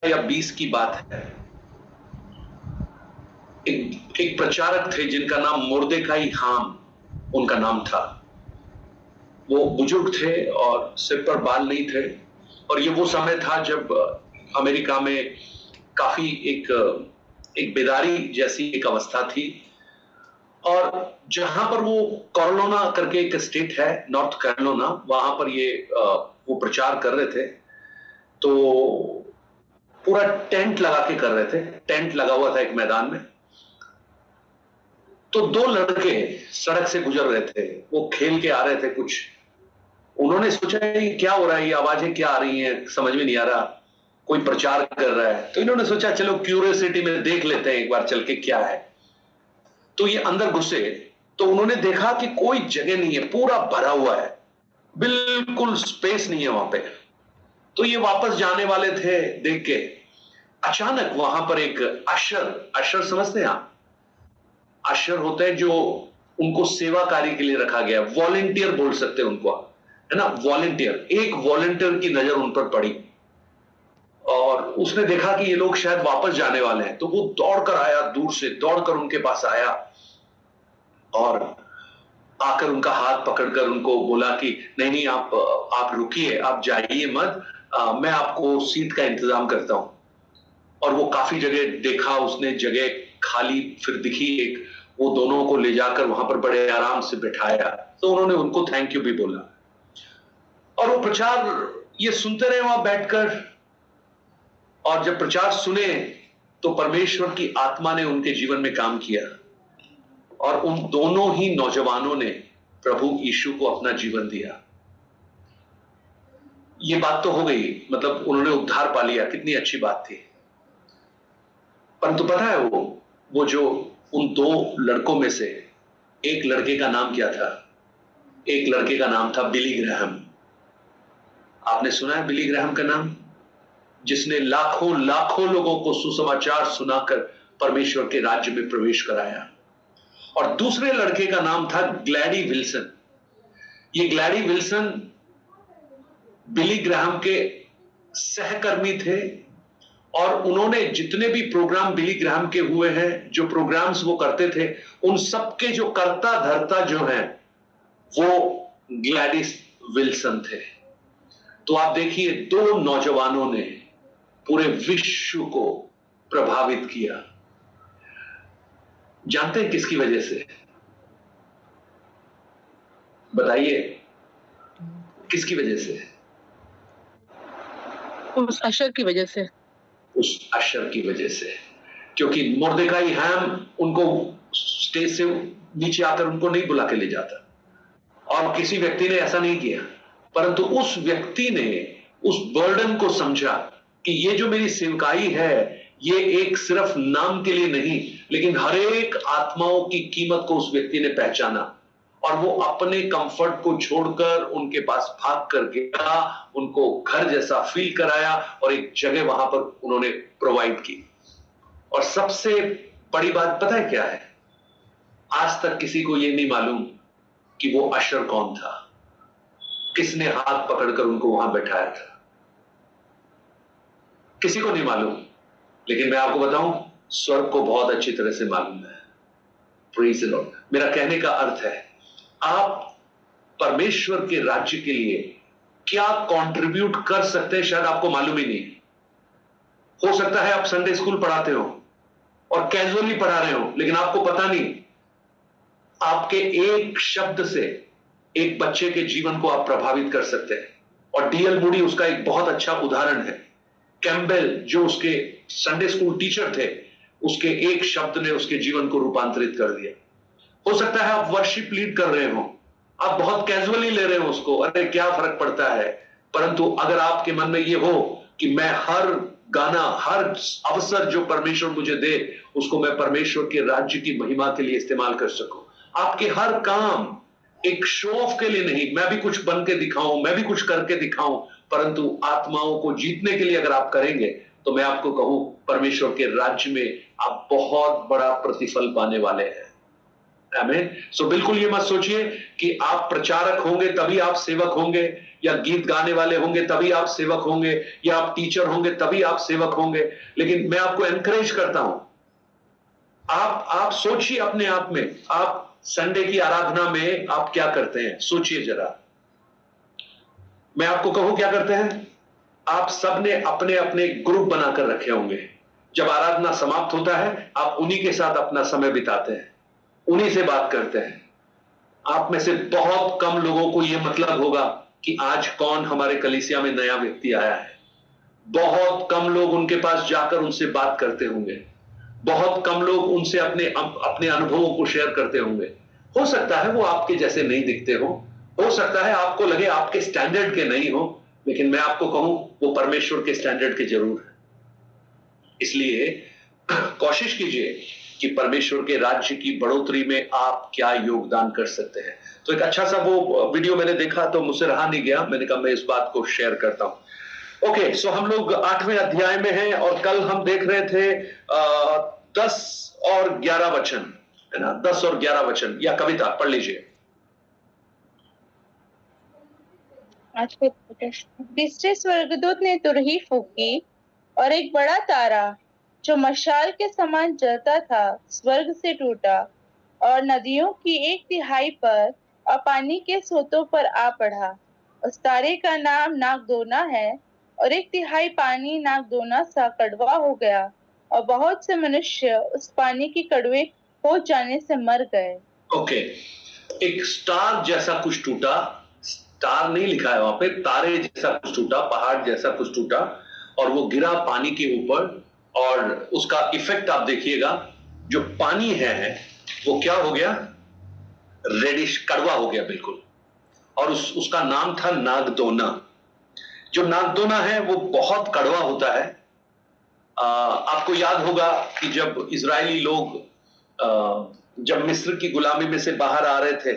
या 20 की बात है। एक प्रचारक थे जिनका नाम मुर्देकाई हाम उनका नाम था। वो बुजुर्ग थे और सिर पर बाल नहीं थे, और ये वो समय था जब अमेरिका में काफी एक बेदारी जैसी एक अवस्था थी। और जहां पर वो कैरोलिना करके एक स्टेट है, नॉर्थ कैरोलिना, वहां पर ये वो प्रचार कर रहे थे। तो पूरा टेंट लगा के कर रहे थे, टेंट लगा हुआ था एक मैदान में। तो दो लड़के सड़क से गुजर रहे थे, वो खेल के आ रहे थे कुछ। उन्होंने सोचा कि क्या हो रहा है, ये आवाजें क्या आ रही हैं, समझ में नहीं आ रहा, कोई प्रचार कर रहा है। तो इन्होंने सोचा चलो क्यूरियोसिटी में देख लेते हैं एक बार चल के क्या है। तो ये अंदर घुसे, तो उन्होंने देखा कि कोई जगह नहीं है, पूरा भरा हुआ है, बिल्कुल स्पेस नहीं है वहां पे। तो ये वापस जाने वाले थे, देख के अचानक वहां पर एक अशर समझते हैं आप? अशर होते हैं जो उनको सेवा कार्य के लिए रखा गया है, वॉलेंटियर बोल सकते हैं उनको, है ना, वॉलेंटियर। एक वॉलेंटियर की नजर उन पर पड़ी और उसने देखा कि ये लोग शायद वापस जाने वाले हैं। तो वो दौड़कर आया, दूर से दौड़कर उनके पास आया और आकर उनका हाथ पकड़कर उनको बोला कि नहीं नहीं, आप रुकिए, आप जाइए मत, मैं आपको सीट का इंतजाम करता हूं। और वो काफी जगह देखा उसने, जगह खाली फिर दिखी एक, वो दोनों को ले जाकर वहां पर बड़े आराम से बिठाया। तो उन्होंने उनको थैंक यू भी बोला और वो प्रचार ये सुनते रहे वहां बैठकर। और जब प्रचार सुने तो परमेश्वर की आत्मा ने उनके जीवन में काम किया और उन दोनों ही नौजवानों ने प्रभु यीशु को अपना जीवन दिया। ये बात तो हो गई, मतलब उन्होंने उद्धार पा लिया, कितनी अच्छी बात थी। परंतु पता है वो जो उन दो लड़कों में से एक लड़के का नाम क्या था? एक लड़के का नाम था बिली ग्राहम। आपने सुना है बिली ग्राहम का नाम? जिसने लाखों लाखों लोगों को सुसमाचार सुनाकर परमेश्वर के राज्य में प्रवेश कराया। और दूसरे लड़के का नाम था ग्लैडी विल्सन। ये ग्लैडी विल्सन बिली ग्राहम के सहकर्मी थे और उन्होंने जितने भी प्रोग्राम बिली ग्राहम के हुए हैं, जो प्रोग्राम्स वो करते थे, उन सबके जो कर्ता धर्ता जो हैं वो ग्लैडिस विल्सन थे। तो आप देखिए, दो नौजवानों ने पूरे विश्व को प्रभावित किया। जानते हैं किसकी वजह से? बताइए किसकी वजह से? उस अशर की वजह से। उस अशर की वजह से, क्योंकि मुर्देकाई हाम उनको स्टेज से नीचे आकर उनको नहीं बुला के ले जाता और किसी व्यक्ति ने ऐसा नहीं किया, परंतु उस व्यक्ति ने उस बर्डन को समझा कि ये जो मेरी सेवकाई है, ये एक सिर्फ नाम के लिए नहीं, लेकिन हर एक आत्माओं की कीमत को उस व्यक्ति ने पहचाना और वो अपने कंफर्ट को छोड़कर उनके पास भाग कर गया, उनको घर जैसा फील कराया और एक जगह वहां पर उन्होंने प्रोवाइड की। और सबसे बड़ी बात पता है क्या है? आज तक किसी को ये नहीं मालूम कि वो अशर कौन था, किसने हाथ पकड़कर उनको वहां बैठाया था, किसी को नहीं मालूम। लेकिन मैं आपको बताऊं, स्वर्ग को बहुत अच्छी तरह से मालूम है। Praise the Lord. मेरा कहने का अर्थ है, आप परमेश्वर के राज्य के लिए क्या कंट्रीब्यूट कर सकते हैं, शायद आपको मालूम ही नहीं। हो सकता है आप संडे स्कूल पढ़ाते हो और कैजुअली पढ़ा रहे हो, लेकिन आपको पता नहीं, आपके एक शब्द से एक बच्चे के जीवन को आप प्रभावित कर सकते हैं। और डीएल मूडी उसका एक बहुत अच्छा उदाहरण है। कैम्बेल जो उसके संडे स्कूल टीचर थे, उसके एक शब्द ने उसके जीवन को रूपांतरित कर दिया। हो सकता है आप वर्शिप लीड कर रहे हो, आप बहुत कैजुअली ले रहे हो उसको, अरे क्या फर्क पड़ता है, परंतु अगर आपके मन में ये हो कि मैं हर गाना, हर अवसर जो परमेश्वर मुझे दे, उसको मैं परमेश्वर के राज्य की महिमा के लिए इस्तेमाल कर सकूं। आपके हर काम एक शो ऑफ के लिए नहीं, मैं भी कुछ बन के दिखाऊं, मैं भी कुछ करके दिखाऊं, परंतु आत्माओं को जीतने के लिए अगर आप करेंगे, तो मैं आपको कहूं, परमेश्वर के राज्य में आप बहुत बड़ा प्रतिफल पाने वाले हैं। आमीन। सो बिल्कुल ये मत सोचिए कि आप प्रचारक होंगे तभी आप सेवक होंगे, या गीत गाने वाले होंगे तभी आप सेवक होंगे, या आप टीचर होंगे तभी आप सेवक होंगे। लेकिन मैं आपको एनकरेज करता हूं, आप सोचिए अपने आप में, आप संडे की आराधना में आप क्या करते हैं, सोचिए जरा। मैं आपको कहूं क्या करते हैं, आप सबने अपने अपने ग्रुप बनाकर रखे होंगे। जब आराधना समाप्त होता है आप उन्हीं के साथ अपना समय बिताते हैं, उन्हीं से बात करते हैं। आप में से बहुत कम लोगों को यह मतलब होगा कि आज कौन हमारे कलीसिया में नया व्यक्ति आया है। बहुत कम लोग उनके पास जाकर उनसे बात करते होंगे। बहुत कम लोग उनसे अपने अपने अनुभवों को शेयर करते होंगे। हो सकता है वो आपके जैसे नहीं दिखते हो सकता है आपको लगे आपके स्टैंडर्ड के नहीं हो, लेकिन मैं आपको कहूं वो परमेश्वर के स्टैंडर्ड के जरूर है। इसलिए कोशिश कीजिए कि परमेश्वर के राज्य की बढ़ोतरी में आप क्या योगदान कर सकते हैं। तो एक अच्छा सा वो वीडियो मैंने देखा तो मुझसे रहा नहीं गया, मैंने कहा मैं इस बात को शेयर करता हूं। ओके, सो हम लोग 8वें अध्याय में हैं और कल हम देख रहे थे 10 और 11 वचन, है ना, 10 और 11 वचन या कविता पढ़ लीजिए। तीसरे स्वर्गदूत ने तुरही फूंकी और एक बड़ा तारा जो मशाल के समान जलता था स्वर्ग से टूटा और नदियों की 1/3 पर और पानी के सोतों पर आ पड़ा। उस तारे का नाम नागदोना है और 1/3 पानी नागदोना सा कड़वा हो गया और बहुत से मनुष्य उस पानी के कड़वे हो जाने से मर गए। ओके, एक स्टार जैसा कुछ टूटा, स्टार नहीं लिखा है वहां पे, तारे जैसा कुछ टूटा, पहाड़ जैसा कुछ टूटा और वो गिरा पानी के ऊपर और उसका इफेक्ट आप देखिएगा, जो पानी है वो क्या हो गया, रेडिश कड़वा हो गया बिल्कुल। और उसका नाम था नागदोना। जो नागदोना है वो बहुत कड़वा होता है। आपको याद होगा कि जब इजरायली लोग जब मिस्र की गुलामी में से बाहर आ रहे थे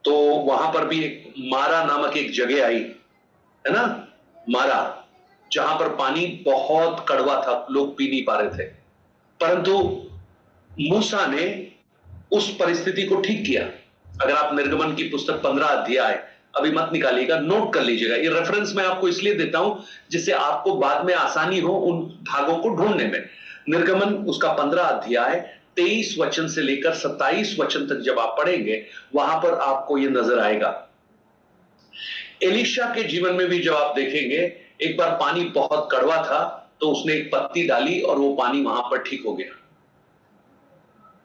तो वहां पर भी एक मारा नामक एक जगह आई, है ना, मारा, जहां पर पानी बहुत कड़वा था, लोग पी नहीं पा रहे थे। परंतु मूसा ने उस परिस्थिति को ठीक किया। अगर आप निर्गमन की पुस्तक 15 अध्याय अभी मत निकालिएगा, नोट कर लीजिएगा। ये रेफरेंस मैं आपको इसलिए देता हूं जिससे आपको बाद में आसानी हो उन भागों को ढूंढने में। निर्गमन उसका 15 अध्याय 23 वचन से लेकर 27 वचन तक जब आप पढ़ेंगे वहां पर आपको यह नजर आएगा। एलीशा के जीवन में भी जब आप देखेंगे, एक बार पानी बहुत कड़वा था तो उसने एक पत्ती डाली और वो पानी वहां पर ठीक हो गया।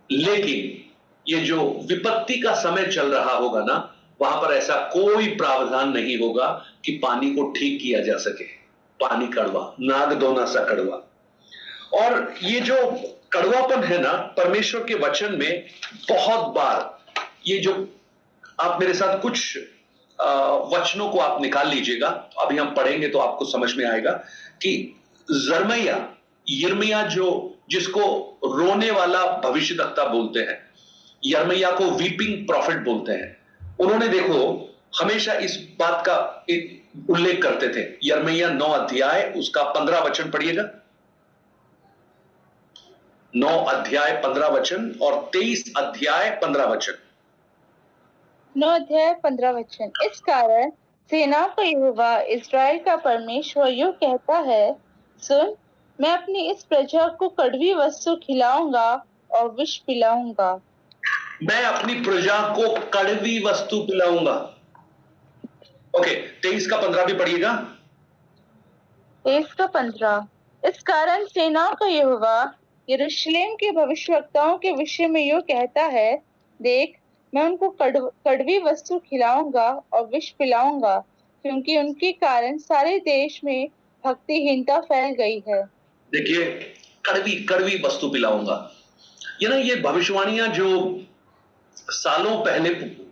लेकिन ये जो विपत्ति का समय चल रहा होगा ना, वहां पर ऐसा कोई प्रावधान नहीं होगा कि पानी को ठीक किया जा सके। पानी कड़वा, नागदोना सा कड़वा। और ये जो कड़वापन है ना, परमेश्वर के वचन में बहुत बार, ये जो आप मेरे साथ कुछ वचनों को आप निकाल लीजिएगा, अभी हम पढ़ेंगे तो आपको समझ में आएगा कि यिर्मयाह जो जिसको रोने वाला भविष्यद्वक्ता बोलते हैं, यिर्मयाह को वीपिंग प्रॉफिट बोलते हैं, उन्होंने देखो हमेशा इस बात का उल्लेख करते थे। यिर्मयाह 9 अध्याय उसका 15 वचन पढ़िएगा, 9 अध्याय 15 वचन और 23 अध्याय 15 वचन। 9 अध्याय 15 वचन। इस कारण सेनाओं का यहोवा इस्राएल का परमेश्वर यूं कहता है, सुन, मैं अपनी इस प्रजा को कड़वी वस्तु खिलाऊंगा और विष पिलाऊंगा। मैं अपनी प्रजा को कड़वी वस्तु पिलाऊंगा। ओके, 23 का 15 भी पढ़िएगा। 23 का 15। इस कारण सेनाओं का यहोवा यरूशलेम के भविष्यवक्ताओं के विषय में यूं कहता है, देख, मैं उनको कड़वी वस्तु खिलाऊंगा और विष पिलाऊंगा, क्योंकि उनके कारण सारे देश में भक्तिहीनता फैल गई है। देखिए, कड़वी कड़वी वस्तु पिलाऊंगा, ये ना, ये भविष्यवाणियां जो सालों पहले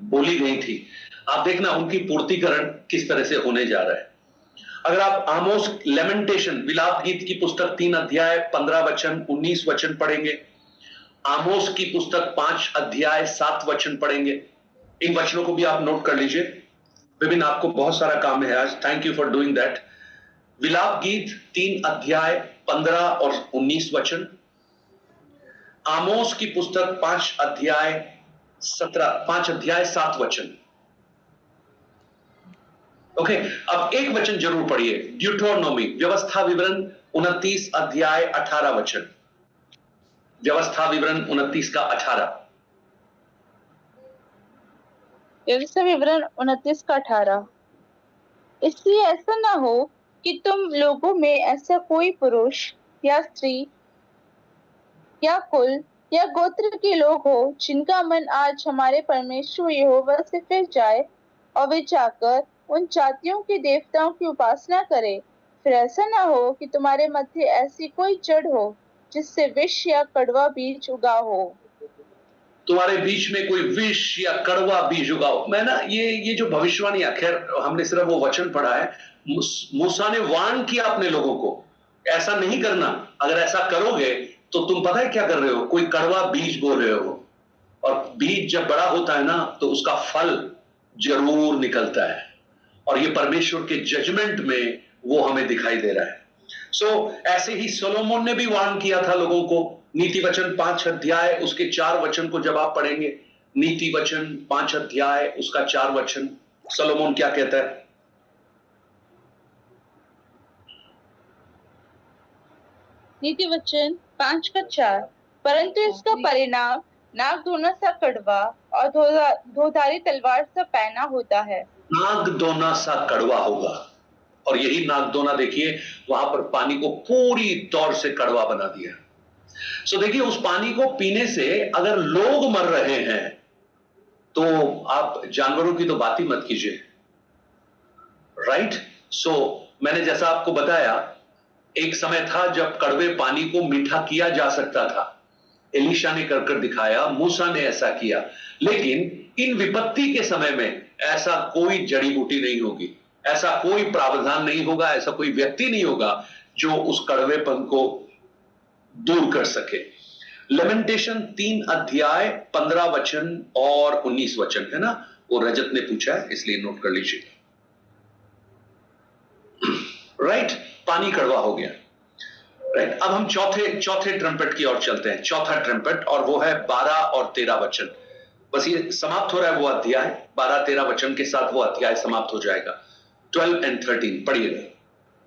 बोली गई थी, आप देखना उनकी पूर्तिकरण किस तरह से होने जा रहा है। अगर आप आमोस लेमेंटेशन, विलाप गीत की पुस्तक 3 अध्याय 15 वचन 19 वचन पढ़ेंगे, आमोस की पुस्तक 5 अध्याय 7 वचन पढ़ेंगे, इन वचनों को भी आप नोट कर लीजिए। विभिन्न, आपको बहुत सारा काम है आज, thank you for doing that. विलाप गीत 3 अध्याय 15 और 19 वचन, आमोस की पुस्तक 5 अध्याय 7 वचन। ओके, अब एक वचन जरूर पढ़िए, ड्यूटरोनोमी, व्यवस्था विवरण 29 अध्याय 18 वचन। व्यवस्था विवरण 29 का 18। व्यवस्था विवरण 29 का 18। इसलिए ऐसा ना हो कि तुम लोगों में ऐसा कोई पुरुष या स्त्री या कुल या गोत्र के लोग हो जिनका मन आज हमारे परमेश्वर यहोवा से फिर जाए और वे जाकर उन जातियों के देवताओं की उपासना करे। फिर ऐसा ना हो कि तुम्हारे मध्य ऐसी कोई जड़ हो जिससे विष या कड़वा बीज उगा हो। तुम्हारे बीच में कोई विष या कड़वा बीज उगाओ। मैं ना ये जो भविष्यवाणी, खैर हमने सिर्फ वो वचन पढ़ा है। मूसा ने वार्न किया अपने लोगों को, ऐसा नहीं करना। अगर ऐसा करोगे तो तुम पता है क्या कर रहे हो, कोई कड़वा बीज बो रहे हो। और बीज जब बड़ा होता है ना तो उसका फल जरूर निकलता है, और ये परमेश्वर के जजमेंट में वो हमें दिखाई दे रहा है। ऐसे ही सोलोमन ने भी वार्न किया था लोगों को। नीति वचन 5 अध्याय उसके 4 वचन को जब आप पढ़ेंगे, नीति वचन 5 अध्याय उसका 4 वचन, सोलोमन क्या कहता है? नीति वचन 5 का 4। परंतु इसका परिणाम नागदोना सा कड़वा और धोधारी तलवार सा पैना होता है। नागदोना सा कड़वा होगा, और यही नागदोना देखिए वहां पर पानी को पूरी तौर से कड़वा बना दिया। देखिए, उस पानी को पीने से अगर लोग मर रहे हैं तो आप जानवरों की तो बात ही मत कीजिए, राइट? मैंने जैसा आपको बताया, एक समय था जब कड़वे पानी को मीठा किया जा सकता था। एलीशा ने कर दिखाया, मूसा ने ऐसा किया। लेकिन इन विपत्ति के समय में ऐसा कोई जड़ी बूटी नहीं होगी, ऐसा कोई प्रावधान नहीं होगा, ऐसा कोई व्यक्ति नहीं होगा जो उस कड़वेपन को दूर कर सके। लेमेंटेशन 3 अध्याय 15 वचन और 19 वचन है ना, वो रजत ने पूछा है इसलिए नोट कर लीजिए। राइट, पानी कड़वा हो गया। राइट, अब हम चौथे ट्रम्पेट की ओर चलते हैं। चौथा ट्रम्पेट, और वो है 12 और 13 वचन। बस ये समाप्त हो रहा है वो अध्याय, 12-13 वचन के साथ वो अध्याय समाप्त हो जाएगा। 12 और 13 पढ़िएगा।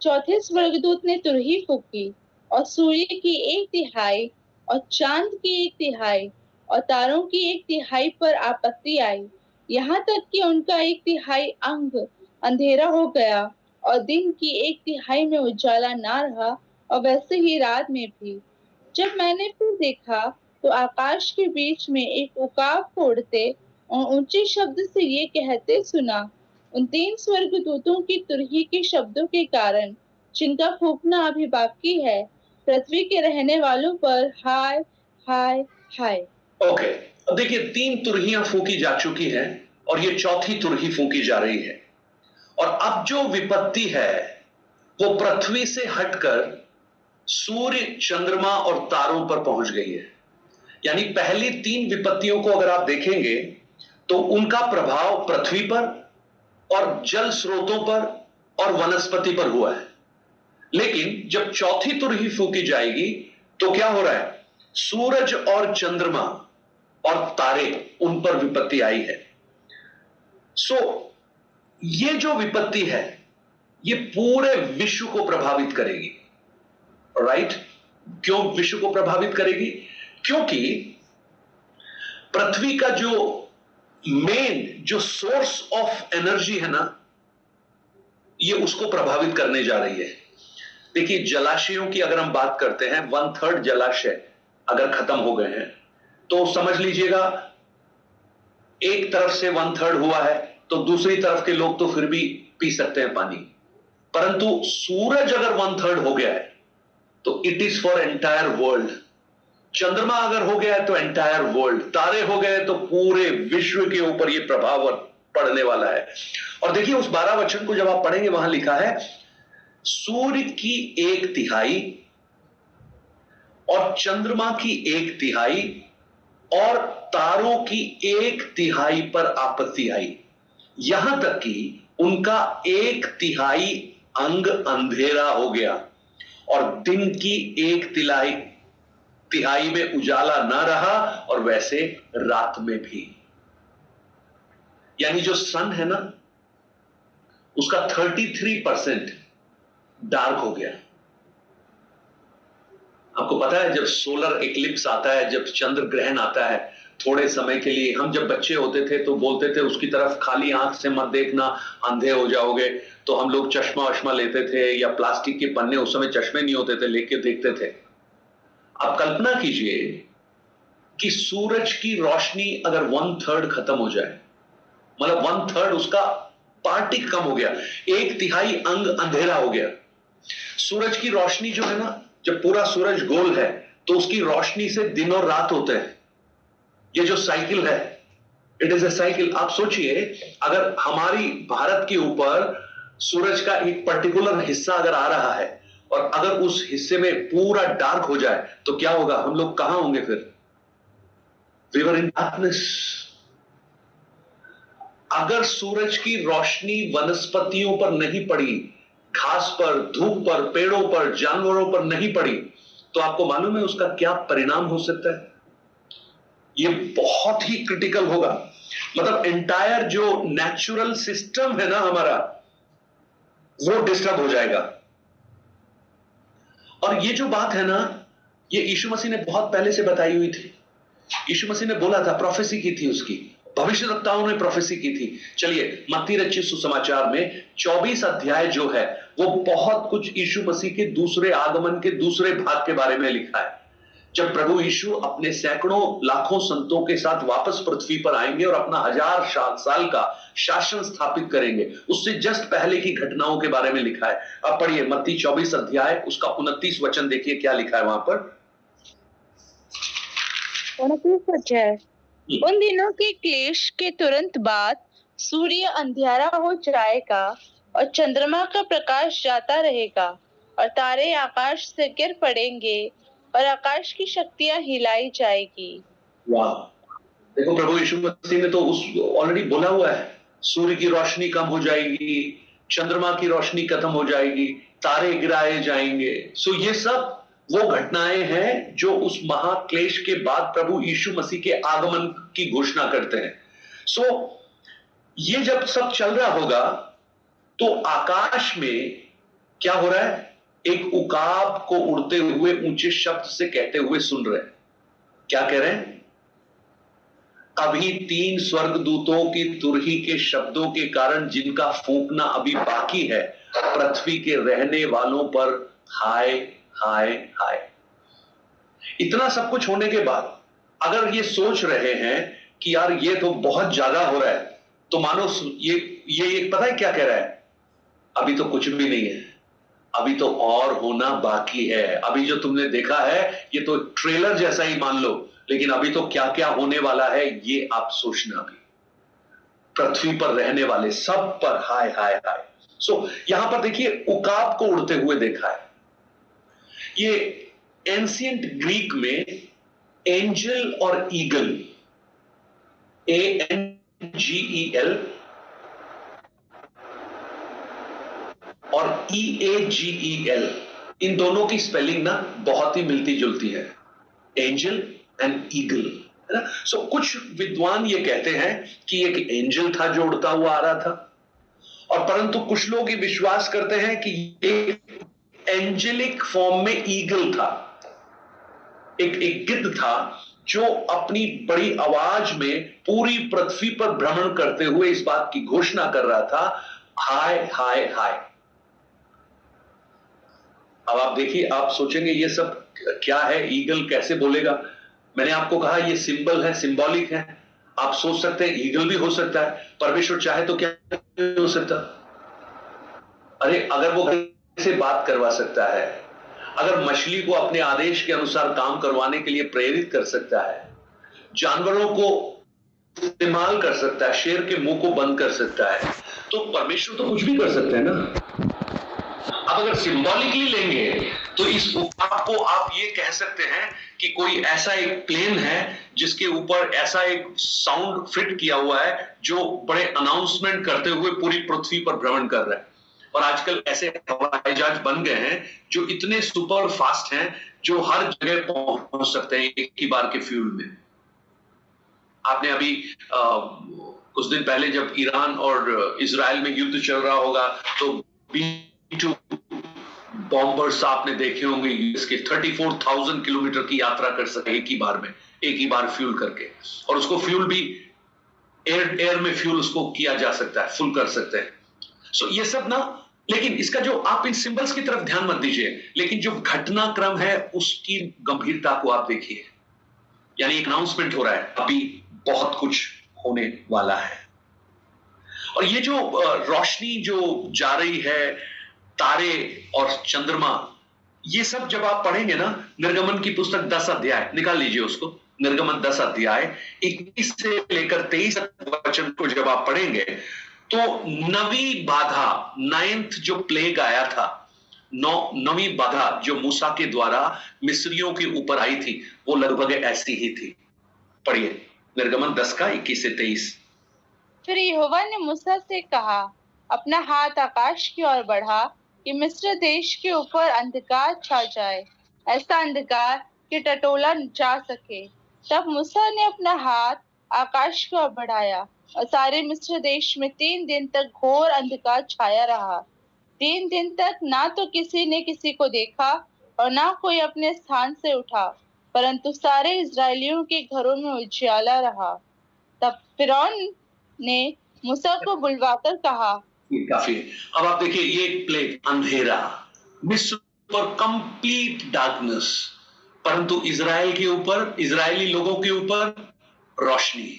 चौथे स्वर्गदूत ने तुरही फूंकी और सूर्य की 1/3 और चांद की 1/3 और तारों की 1/3 पर आपत्ति आई, यहाँ तक कि उनका 1/3 अंग अंधेरा हो गया और दिन की 1/3 में उजाला ना रहा, और वैसे ही रात में भी। जब मैंने फिर देखा तो आकाश के बीच में एक उकाब को उड़ते और ऊंचे शब्द से ये कहते सुना, उन 3 स्वर्गदूतों की तुरही के शब्दों के कारण जिनका फूंकना अभी बाकी है, पृथ्वी के रहने वालों पर हाय हाय हाय। ओके, अब देखिए 3 तुरहियां फूंकी जा चुकी हैं और ये चौथी तुरही फूंकी जा रही है। और अब जो विपत्ति है वो पृथ्वी से हटकर सूर्य, चंद्रमा और तारों पर पहुंच गई है। यानी पहली 3 विपत्तियों को अगर आप देखेंगे तो उनका प्रभाव पृथ्वी पर और जल स्रोतों पर और वनस्पति पर हुआ है। लेकिन जब चौथी तुरही फूंकी जाएगी तो क्या हो रहा है, सूरज और चंद्रमा और तारे, उन पर विपत्ति आई है। ये जो विपत्ति है ये पूरे विश्व को प्रभावित करेगी। राइट, क्यों विश्व को प्रभावित करेगी? क्योंकि पृथ्वी का जो मेन जो सोर्स ऑफ एनर्जी है ना, ये उसको प्रभावित करने जा रही है। देखिए, जलाशयों की अगर हम बात करते हैं, 1/3 जलाशय अगर खत्म हो गए हैं तो समझ लीजिएगा एक तरफ से 1/3 हुआ है तो दूसरी तरफ के लोग तो फिर भी पी सकते हैं पानी। परंतु सूरज अगर 1/3 हो गया है तो it is for entire world. चंद्रमा अगर हो गया है तो एंटायर वर्ल्ड, तारे हो गए तो पूरे विश्व के ऊपर ये प्रभाव पड़ने वाला है। और देखिए उस 12 वचन को जब आप पढ़ेंगे, वहां लिखा है सूर्य की 1/3 और चंद्रमा की 1/3 और तारों की 1/3 पर आपत्ति आई, यहां तक कि उनका 1/3 अंग अंधेरा हो गया और दिन की 1/3 में उजाला ना रहा और वैसे रात में भी। यानी जो सन है ना, उसका 33% डार्क हो गया। आपको पता है जब सोलर इक्लिप्स आता है, जब चंद्र ग्रहण आता है, थोड़े समय के लिए, हम जब बच्चे होते थे तो बोलते थे उसकी तरफ खाली आंख से मत देखना, अंधे हो जाओगे। तो हम लोग चश्मा वश्मा लेते थे, या प्लास्टिक के पन्ने, उस समय चश्मे नहीं होते थे, लेके देखते थे। अब कल्पना कीजिए कि सूरज की रोशनी अगर 1/3 खत्म हो जाए, मतलब 1/3 उसका पार्ट ही कम हो गया, 1/3 अंग अंधेरा हो गया। सूरज की रोशनी जो है ना, जब पूरा सूरज गोल है तो उसकी रोशनी से दिन और रात होते हैं। ये जो साइकिल है, इट इज अ साइकिल। आप सोचिए, अगर हमारी भारत के ऊपर सूरज का एक पर्टिकुलर हिस्सा अगर आ रहा है और अगर उस हिस्से में पूरा डार्क हो जाए तो क्या होगा? हम लोग कहां होंगे फिर? We were in darkness. अगर सूरज की रोशनी वनस्पतियों पर नहीं पड़ी, घास पर, धूप पर, पेड़ों पर, जानवरों पर नहीं पड़ी, तो आपको मालूम है उसका क्या परिणाम हो सकता है? ये बहुत ही क्रिटिकल होगा। मतलब एंटायर जो नेचुरल सिस्टम है ना हमारा, वो डिस्टर्ब हो जाएगा। और ये जो बात है ना, ये यीशु मसीह ने बहुत पहले से बताई हुई थी। यीशु मसीह ने बोला था, प्रोफेसी की थी उसकी, भविष्यवक्ताओं ने प्रोफेसी की थी। चलिए, मत्ती रचित सुसमाचार में 24 अध्याय जो है, वो बहुत कुछ यीशु मसीह के दूसरे आगमन के दूसरे भाग के बारे में लिखा है। जब प्रभु यीशु अपने सैकड़ों लाखों संतों के साथ वापस पृथ्वी पर आएंगे और अपना 1000 साल का शासन स्थापित करेंगे, उससे जस्ट पहले की घटनाओं के बारे में लिखा है। अब पढ़िए मत्ती 24 अध्याय, उसका 29 वचन देखिए क्या लिखा है वहां पर। 29 अध्याय। उन दिनों के क्लेश के तुरंत बाद सूर्य अंधियारा हो जाएगा और चंद्रमा का प्रकाश जाता रहेगा और तारे आकाश से गिर पड़ेंगे और आकाश की शक्तियां हिलाई जाएगी। वाह! देखो, प्रभु यीशु मसीह ने तो उस ऑलरेडी बोला हुआ है, सूर्य की रोशनी कम हो जाएगी, चंद्रमा की रोशनी खत्म हो जाएगी, तारे गिराए जाएंगे। सो ये सब वो घटनाएं हैं जो उस महाक्लेश के बाद प्रभु यीशु मसीह के आगमन की घोषणा करते हैं। सो ये जब सब चल रहा होगा तो आकाश में क्या हो रहा है? एक उकाब को उड़ते हुए ऊंचे शब्द से कहते हुए सुन रहे हैं। क्या कह रहे हैं? अभी 3 स्वर्गदूतों की तुरही के शब्दों के कारण जिनका फूंकना अभी बाकी है, पृथ्वी के रहने वालों पर हाय हाय हाय। इतना सब कुछ होने के बाद अगर ये सोच रहे हैं कि यार ये तो बहुत ज्यादा हो रहा है, तो मानो ये पता है क्या कह रहा है? अभी तो कुछ भी नहीं है, अभी तो और होना बाकी है। अभी जो तुमने देखा है ये तो ट्रेलर जैसा ही मान लो, लेकिन अभी तो क्या क्या होने वाला है ये आप सोचना भी। पृथ्वी पर रहने वाले सब पर हाय हाय हाय। सो यहां पर देखिए उकाब को उड़ते हुए देखा है। ये एंशिएंट ग्रीक में एंजल और ईगल, ANGEL और EAGEL, इन दोनों की स्पेलिंग ना बहुत ही मिलती जुलती है, एंजल एंड ईगल, है ना। सो कुछ विद्वान ये कहते हैं कि एक एंजल था जो उड़ता हुआ आ रहा था, और परंतु कुछ लोग ये विश्वास करते हैं कि एक एंजेलिक फॉर्म में ईगल था, एक गिद्ध था जो अपनी बड़ी आवाज में पूरी पृथ्वी पर भ्रमण करते हुए इस बात की घोषणा कर रहा था, हाय हाय हाय। अब आप देखिए, आप सोचेंगे ये सब क्या है, ईगल कैसे बोलेगा? मैंने आपको कहा ये सिंबल है, सिंबॉलिक है। आप सोच सकते हैं ईगल भी हो सकता है, परमेश्वर चाहे तो क्या हो सकता? अरे अगर वो से बात करवा सकता है, अगर मछली को अपने आदेश के अनुसार काम करवाने के लिए प्रेरित कर सकता है, जानवरों को इस्तेमाल कर सकता है, शेर के मुंह को बंद कर सकता है, तो परमेश्वर तो कुछ भी कर सकते हैं ना। अब अगर सिंबॉलिकली लेंगे तो इस उकाब को आप ये कह सकते हैं कि कोई ऐसा एक प्लेन है जिसके ऊपर ऐसा एक साउंड फिट किया हुआ है जो बड़े अनाउंसमेंट करते हुए पूरी पृथ्वी पर भ्रमण कर रहा है। और आजकल ऐसे हवाई जहाज बन गए हैं जो इतने सुपर फास्ट हैं जो हर जगह पहुंच सकते हैं एक ही बार के फ्यूल में। आपने अभी कुछ दिन पहले जब ईरान और इजराइल में युद्ध चल रहा होगा तो B-2 बॉम्बर्स आपने देखे होंगे यूएस के 34,000 किलोमीटर की यात्रा कर सके एक ही बार फ्यूल करके, और उसको फ्यूल भी एयर में फ्यूल उसको किया जा सकता है, फुल कर सकते हैं। सो ये सब ना, लेकिन इसका जो आप इन सिंबल्स की तरफ ध्यान मत दीजिए, लेकिन जो घटनाक्रम है उसकी गंभीरता को आप देखिए। यानी एक अनाउंसमेंट हो रहा है, अभी बहुत कुछ होने वाला है। और ये जो रोशनी जो जा रही है, तारे और चंद्रमा, ये सब जब आप पढ़ेंगे ना, निर्गमन की पुस्तक 10 अध्याय निकाल लीजिए उसको, निर्गमन 10 अध्याय 21 से लेकर 23 वचन को जब आप पढ़ेंगे तो नवी बाधा, 9th जो प्लेग आया था, नवी बाधा जो मूसा के द्वारा मिस्रियों के ऊपर आई थी, वो लगभग ऐसी ही थी। पढ़िए निर्गमन 10 का 21 से 23। फिर यहोवा ने मूसा से कहा, अपना हाथ आकाश की ओर बढ़ा कि मिस्र देश के ऊपर अंधकार छा जाए, ऐसा अंधकार कि टटोला जा सके। तब मूसा ने अपना हाथ आकाश की ओर बढ़ाया और सारे मिस्र देश में 3 दिन तक घोर अंधकार छाया रहा। 3 दिन तक ना तो किसी ने किसी को देखा और ना कोई अपने स्थान से उठा, परंतु सारे इजरायलियों के घरों में उजियाला रहा। तब फिरौन ने मूसा को बुलवाकर कहा, ये काफी है। अब आप देखिए, ये एक प्लेग, अंधेरा, मिस्र पर कंप्लीट डार्कनेस, परंतु इजराइल के ऊपर, इजरायली लोगों के ऊपर रोशनी।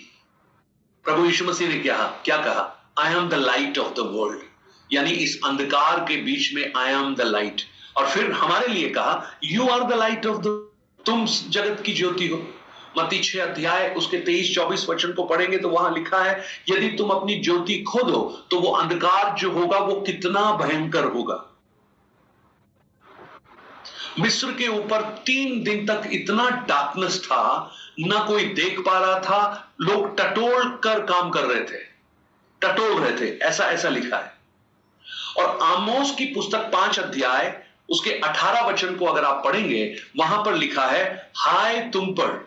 प्रभु यीशु मसीह ने क्या कहा? I am the light of the world, यानी इस अंधकार के बीच में आई एम द लाइट। और फिर हमारे लिए कहा, you are the light of the, तुम जगत की ज्योति हो। मत्ती 6 अध्याय उसके 23-24 वचन को पढ़ेंगे तो वहां लिखा है, यदि तुम अपनी ज्योति खो दो तो वो अंधकार जो होगा वो कितना भयंकर होगा। मिस्र के ऊपर 3 दिन तक इतना डार्कनेस था, ना कोई देख पा रहा था, लोग टटोल कर काम कर रहे थे, टटोल रहे थे, ऐसा लिखा है। और आमोस की पुस्तक 5 अध्याय उसके 18 वचन को अगर आप पढ़ेंगे, वहां पर लिखा है, हाय तुम पर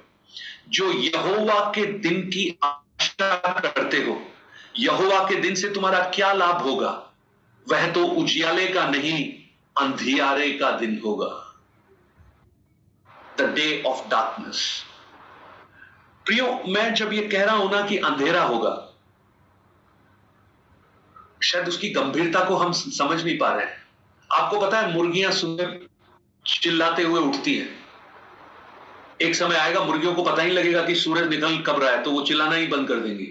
जो यहोवा के दिन की आशा करते हो, यहोवा के दिन से तुम्हारा क्या लाभ होगा? वह तो उजियाले का नहीं, अंधियारे का दिन होगा। The day of darkness. प्रियो, मैं जब ये कह रहा हूं ना कि अंधेरा होगा, शायद उसकी गंभीरता को हम समझ नहीं पा रहे हैं। आपको पता है, मुर्गियां सुबह चिल्लाते हुए उठती हैं। एक समय आएगा मुर्गियों को पता ही लगेगा कि सूरज निकल कब रहा है, तो वो चिल्लाना ही बंद कर देंगी।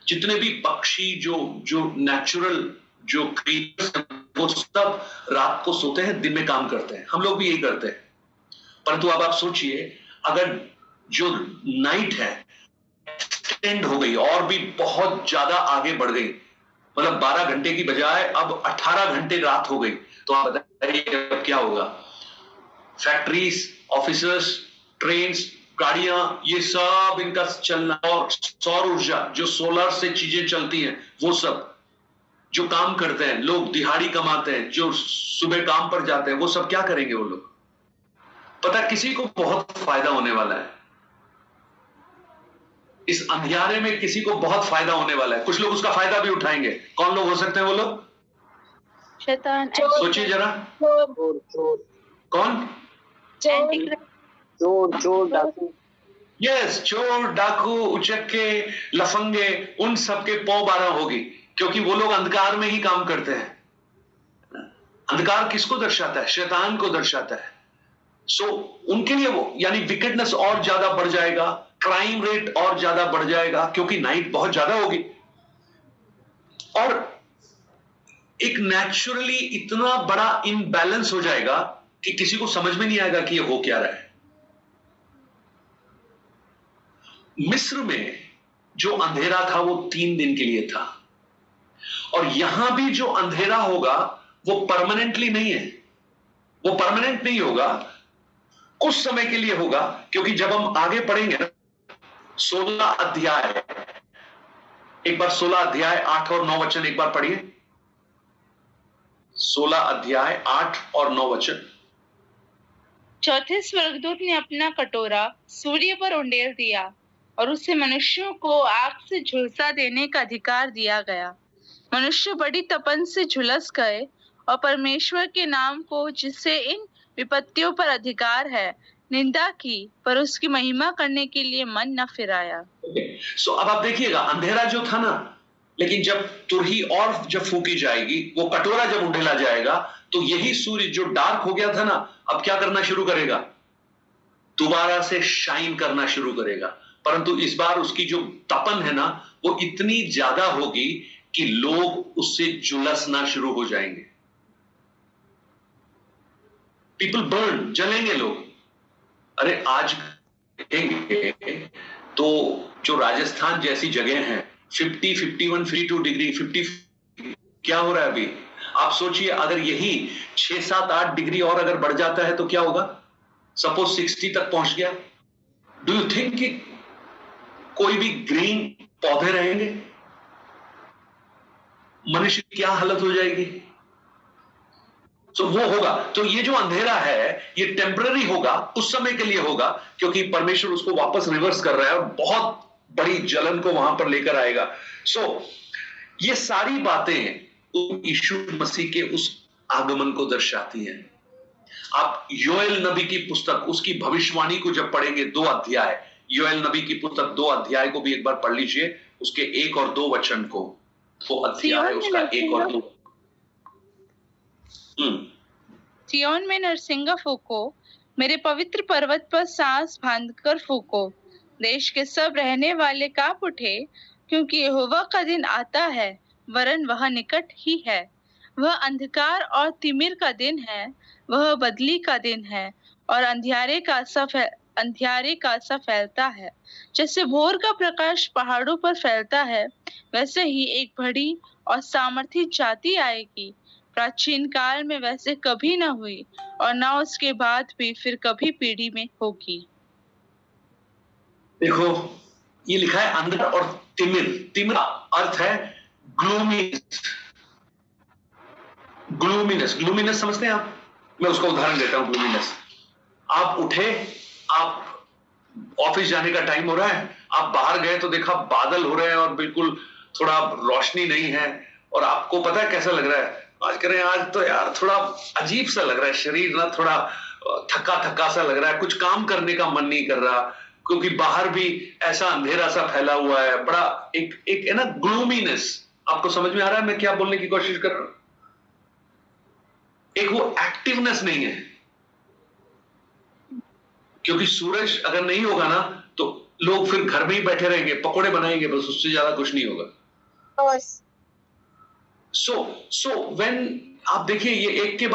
जितने भी पक्षी जो नेचुरल जो क्रिएचर्स हैं, वो सब रात को सोते हैं, दिन में काम करते हैं। हम लोग भी यही करते हैं। परंतु अब आप सोचिए, अगर जो नाइट है एक्सटेंड हो गई और भी बहुत ज्यादा आगे बढ़ गई, मतलब 12 घंटे की बजाय अब 18 घंटे रात हो गई, तो आप बताइए अब क्या होगा? फैक्ट्रीज, ऑफिसर्स, ट्रेन्स, गाड़ियां, ये सब इनका चलना, और सौर ऊर्जा जो सोलर से चीजें चलती हैं, वो सब जो काम करते हैं, लोग दिहाड़ी कमाते हैं, जो सुबह काम पर जाते हैं, वो सब क्या करेंगे? वो लोग, पता किसी को बहुत फायदा होने वाला है इस अंधियारे में, किसी को बहुत फायदा होने वाला है। कुछ लोग उसका फायदा भी उठाएंगे। कौन लोग हो सकते हैं वो लोग? शैतान। सोचिए जरा, कौन? चोर डाकू। यस, चोर, डाकू, उचक्के, लफंगे, उन सबके पौ 12 होगी, क्योंकि वो लोग अंधकार में ही काम करते हैं। अंधकार किसको दर्शाता है? शैतान को दर्शाता है। सो उनके लिए वो, यानी विकेटनेस और ज्यादा बढ़ जाएगा, क्राइम रेट और ज्यादा बढ़ जाएगा, क्योंकि नाइट बहुत ज्यादा होगी। और एक नेचुरली इतना बड़ा इनबैलेंस हो जाएगा कि किसी को समझ में नहीं आएगा कि ये हो क्या रहा है। मिस्र में जो अंधेरा था वो 3 दिन के लिए था, और यहां भी जो अंधेरा होगा वो परमानेंटली नहीं है, वो परमानेंट नहीं होगा, कुछ समय के लिए होगा। क्योंकि जब हम आगे पढ़ेंगे ना, 16 अध्याय, एक बार 16 अध्याय 8 और 9 वचन एक बार पढ़िए। 16 अध्याय 8 और 9 वचन। चौथे स्वर्गदूत ने अपना कटोरा सूर्य पर उंडेल दिया और उसे मनुष्यों को आग से झुलसा देने का अधिकार दिया गया। मनुष्य बड़ी तपन से झुलस गए और परमेश्वर के नाम को, जिससे इन विपत्तियों पर अधिकार है, निंदा की, पर उसकी महिमा करने के लिए मन न फिराया। सो अब आप देखिएगा, अंधेरा जो था ना, लेकिन जब तुरही और जब फूकी जाएगी, वो कटोरा जब उंडेला जाएगा, तो यही सूर्य जो डार्क हो गया था ना, अब क्या करना शुरू करेगा? दोबारा से शाइन करना शुरू करेगा। परंतु इस बार उसकी जो तपन है ना, वो इतनी ज्यादा होगी कि लोग उससे झुलसना शुरू हो जाएंगे। पीपल बर्न, जलेंगे लोग। अरे आज देखेंगे तो जो राजस्थान जैसी जगह है, 50, 51, 52 डिग्री, 50 क्या हो रहा है अभी? आप सोचिए, अगर यही 6, 7, 8 डिग्री और अगर बढ़ जाता है तो क्या होगा? सपोज 60 तक पहुंच गया, डू यू थिंक कि कोई भी ग्रीन पौधे रहेंगे? मनुष्य की क्या हालत हो जाएगी? तो वो होगा। तो ये जो अंधेरा है, ये टेम्पररी होगा, उस समय के लिए होगा, क्योंकि परमेश्वर उसको वापस रिवर्स कर रहा है और बहुत बड़ी जलन को वहां पर लेकर आएगा। ये सारी बातें यीशु मसीह के उस आगमन को दर्शाती हैं। आप योएल नबी की पुस्तक, उसकी भविष्यवाणी को जब पढ़ेंगे, 2 अध्याय, योएल नबी की पुस्तक 2 अध्याय को भी एक बार पढ़ लीजिए, उसके 1 और 2 वचन को। 2 अध्याय उसका 1 और 2। सिय्योन में नरसिंगा फूको, मेरे पवित्र पर्वत पर सांस बांधकर फूको। देश के सब रहने वाले कांप उठे, क्योंकि यहोवा का दिन आता है, वरन वह निकट ही है। वह अंधकार और तिमिर का दिन है, वह बदली का दिन है, और अंधियारे का सा फैलता है। जैसे भोर का प्रकाश पहाड़ों पर फैलता है, वैसे ही एक बड़ी और सामर्थी जाति आएगी। प्राचीन काल में वैसे कभी न हुई, और न उसके बाद भी फिर कभी पीढ़ी में होगी। देखो, ये लिखा है अंधकार और तिमिर। तिमिर अर्थ है ग्लूमीनेस। ग्लूमीनेस समझते हैं आप? मैं उसका उदाहरण देता हूं। ग्लूमीनेस, आप उठे, आप ऑफिस जाने का टाइम हो रहा है, आप बाहर गए तो देखा बादल हो रहे हैं और बिल्कुल थोड़ा रोशनी नहीं है, और आपको पता है कैसा लग रहा है? आज कह रहे हैं, आज तो यार थोड़ा अजीब सा लग रहा है, शरीर ना थोड़ा थका थका सा लग रहा है, कुछ काम करने का मन नहीं कर रहा, क्योंकि बाहर भी ऐसा अंधेरा सा फैला हुआ है, बड़ा एक है ना ग्लूमीनेस। आपको समझ में आ रहा है मैं क्या बोलने की कोशिश कर रहा हूं? एक वो एक्टिवनेस नहीं है, क्योंकि सूरज अगर नहीं होगा ना, तो लोग फिर घर में ही बैठे रहेंगे, पकोड़े बनाएंगे, बस, उससे ज्यादा कुछ नहीं होगा। सो व्हेन आप देखिए, ये एक के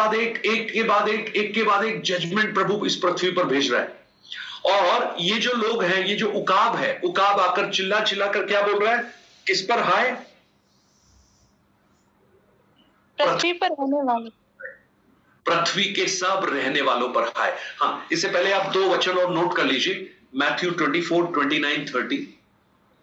बाद एक जजमेंट प्रभु इस पृथ्वी पर भेज रहा है। और ये जो लोग हैं, ये जो उकाब है, उकाब आकर चिल्ला कर क्या बोल रहा है? किस पर हाय? पृथ्वी पर रहने वाले, पृथ्वी के सब रहने वालों पर हाय। हाँ, इससे पहले आप 2 वचन और नोट कर लीजिए। मैथ्यू 24, 29, 30,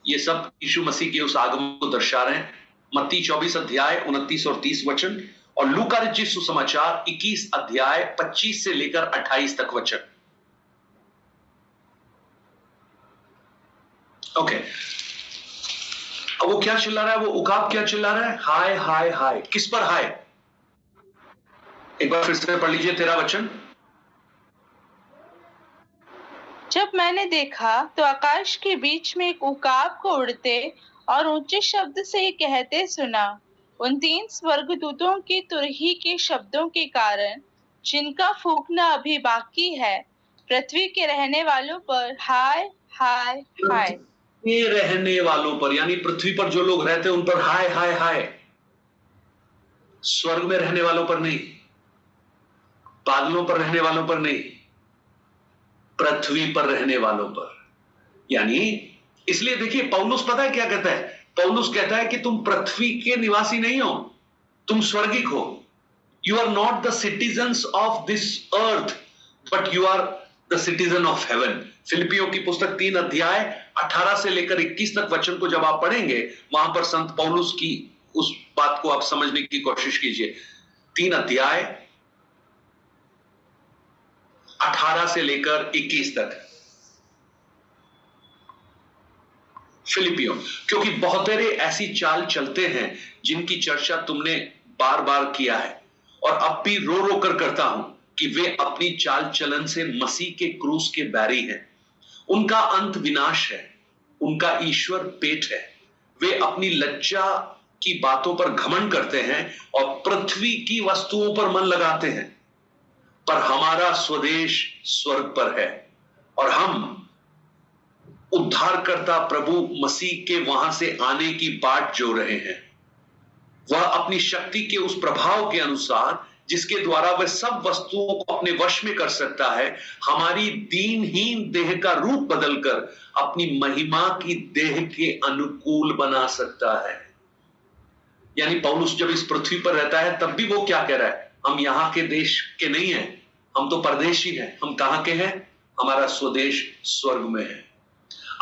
ये सब यीशु मसीह के उस आगमन को दर्शा रहे हैं। मत्ती 24 अध्याय 29 और 30 वचन, और लूका रचित सुसमाचार 21 अध्याय 25 से लेकर 28 तक वचन। ओके, अब वो क्या चिल्ला रहा है? वो उकाब क्या चिल्ला रहा है? हाय हाय हाय। किस पर हाय? एक बार फिर से पढ़ लीजिए 13 वचन। जब मैंने देखा तो आकाश के बीच में एक उकाब को उड़ते और ऊंचे शब्द से ये कहते सुना, उन 3 स्वर्गदूतों की तुरही के शब्दों के कारण, जिनका फूंकना अभी बाकी है, पृथ्वी के रहने वालों पर हाय हाय हाय। ये रहने वालों पर, यानी पृथ्वी पर जो लोग रहते हैं उन पर हाय हाय हाय। स्वर्ग में रहने वालों पर नहीं, बादलों पर रहने वालों पर नहीं, पृथ्वी पर रहने वालों पर। यानी इसलिए देखिए, पौलुस पता है क्या कहता है? पौलुस कहता है कि तुम पृथ्वी के निवासी नहीं हो, तुम स्वर्गिक हो। You are not the citizens of this earth, but you are the citizen of heaven. फिलिपियों की पुस्तक 3 अध्याय 18 से लेकर 21 तक वचन को जब आप पढ़ेंगे, वहां पर संत पौलुस की उस बात को आप समझने की कोशिश कीजिए। 3 अध्याय 18 से लेकर 21 तक। फिलिपियों, क्योंकि बहुतेरे ऐसी चाल चलते हैं जिनकी चर्चा तुमने बार बार किया है और अब भी रो रो कर करता हूं कि वे अपनी चाल चलन से मसीह के क्रूस के बैरी हैं। उनका अंत विनाश है, उनका ईश्वर पेट है। वे अपनी लज्जा की बातों पर घमंड करते हैं और पृथ्वी की वस्तुओं पर मन लगाते हैं। पर हमारा स्वदेश स्वर्ग पर है और हम उद्धारकर्ता प्रभु मसीह के वहां से आने की बाट जो रहे हैं। वह अपनी शक्ति के उस प्रभाव के अनुसार जिसके द्वारा वह सब वस्तुओं को अपने वश में कर सकता है, हमारी दीनहीन देह का रूप बदलकर अपनी महिमा की देह के अनुकूल बना सकता है। यानी पौलुस जब इस पृथ्वी पर रहता है तब भी वो क्या कह रहा है? हम यहां के देश के नहीं हैं, हम तो परदेशी हैं। हम कहां के हैं? हमारा स्वदेश स्वर्ग में है।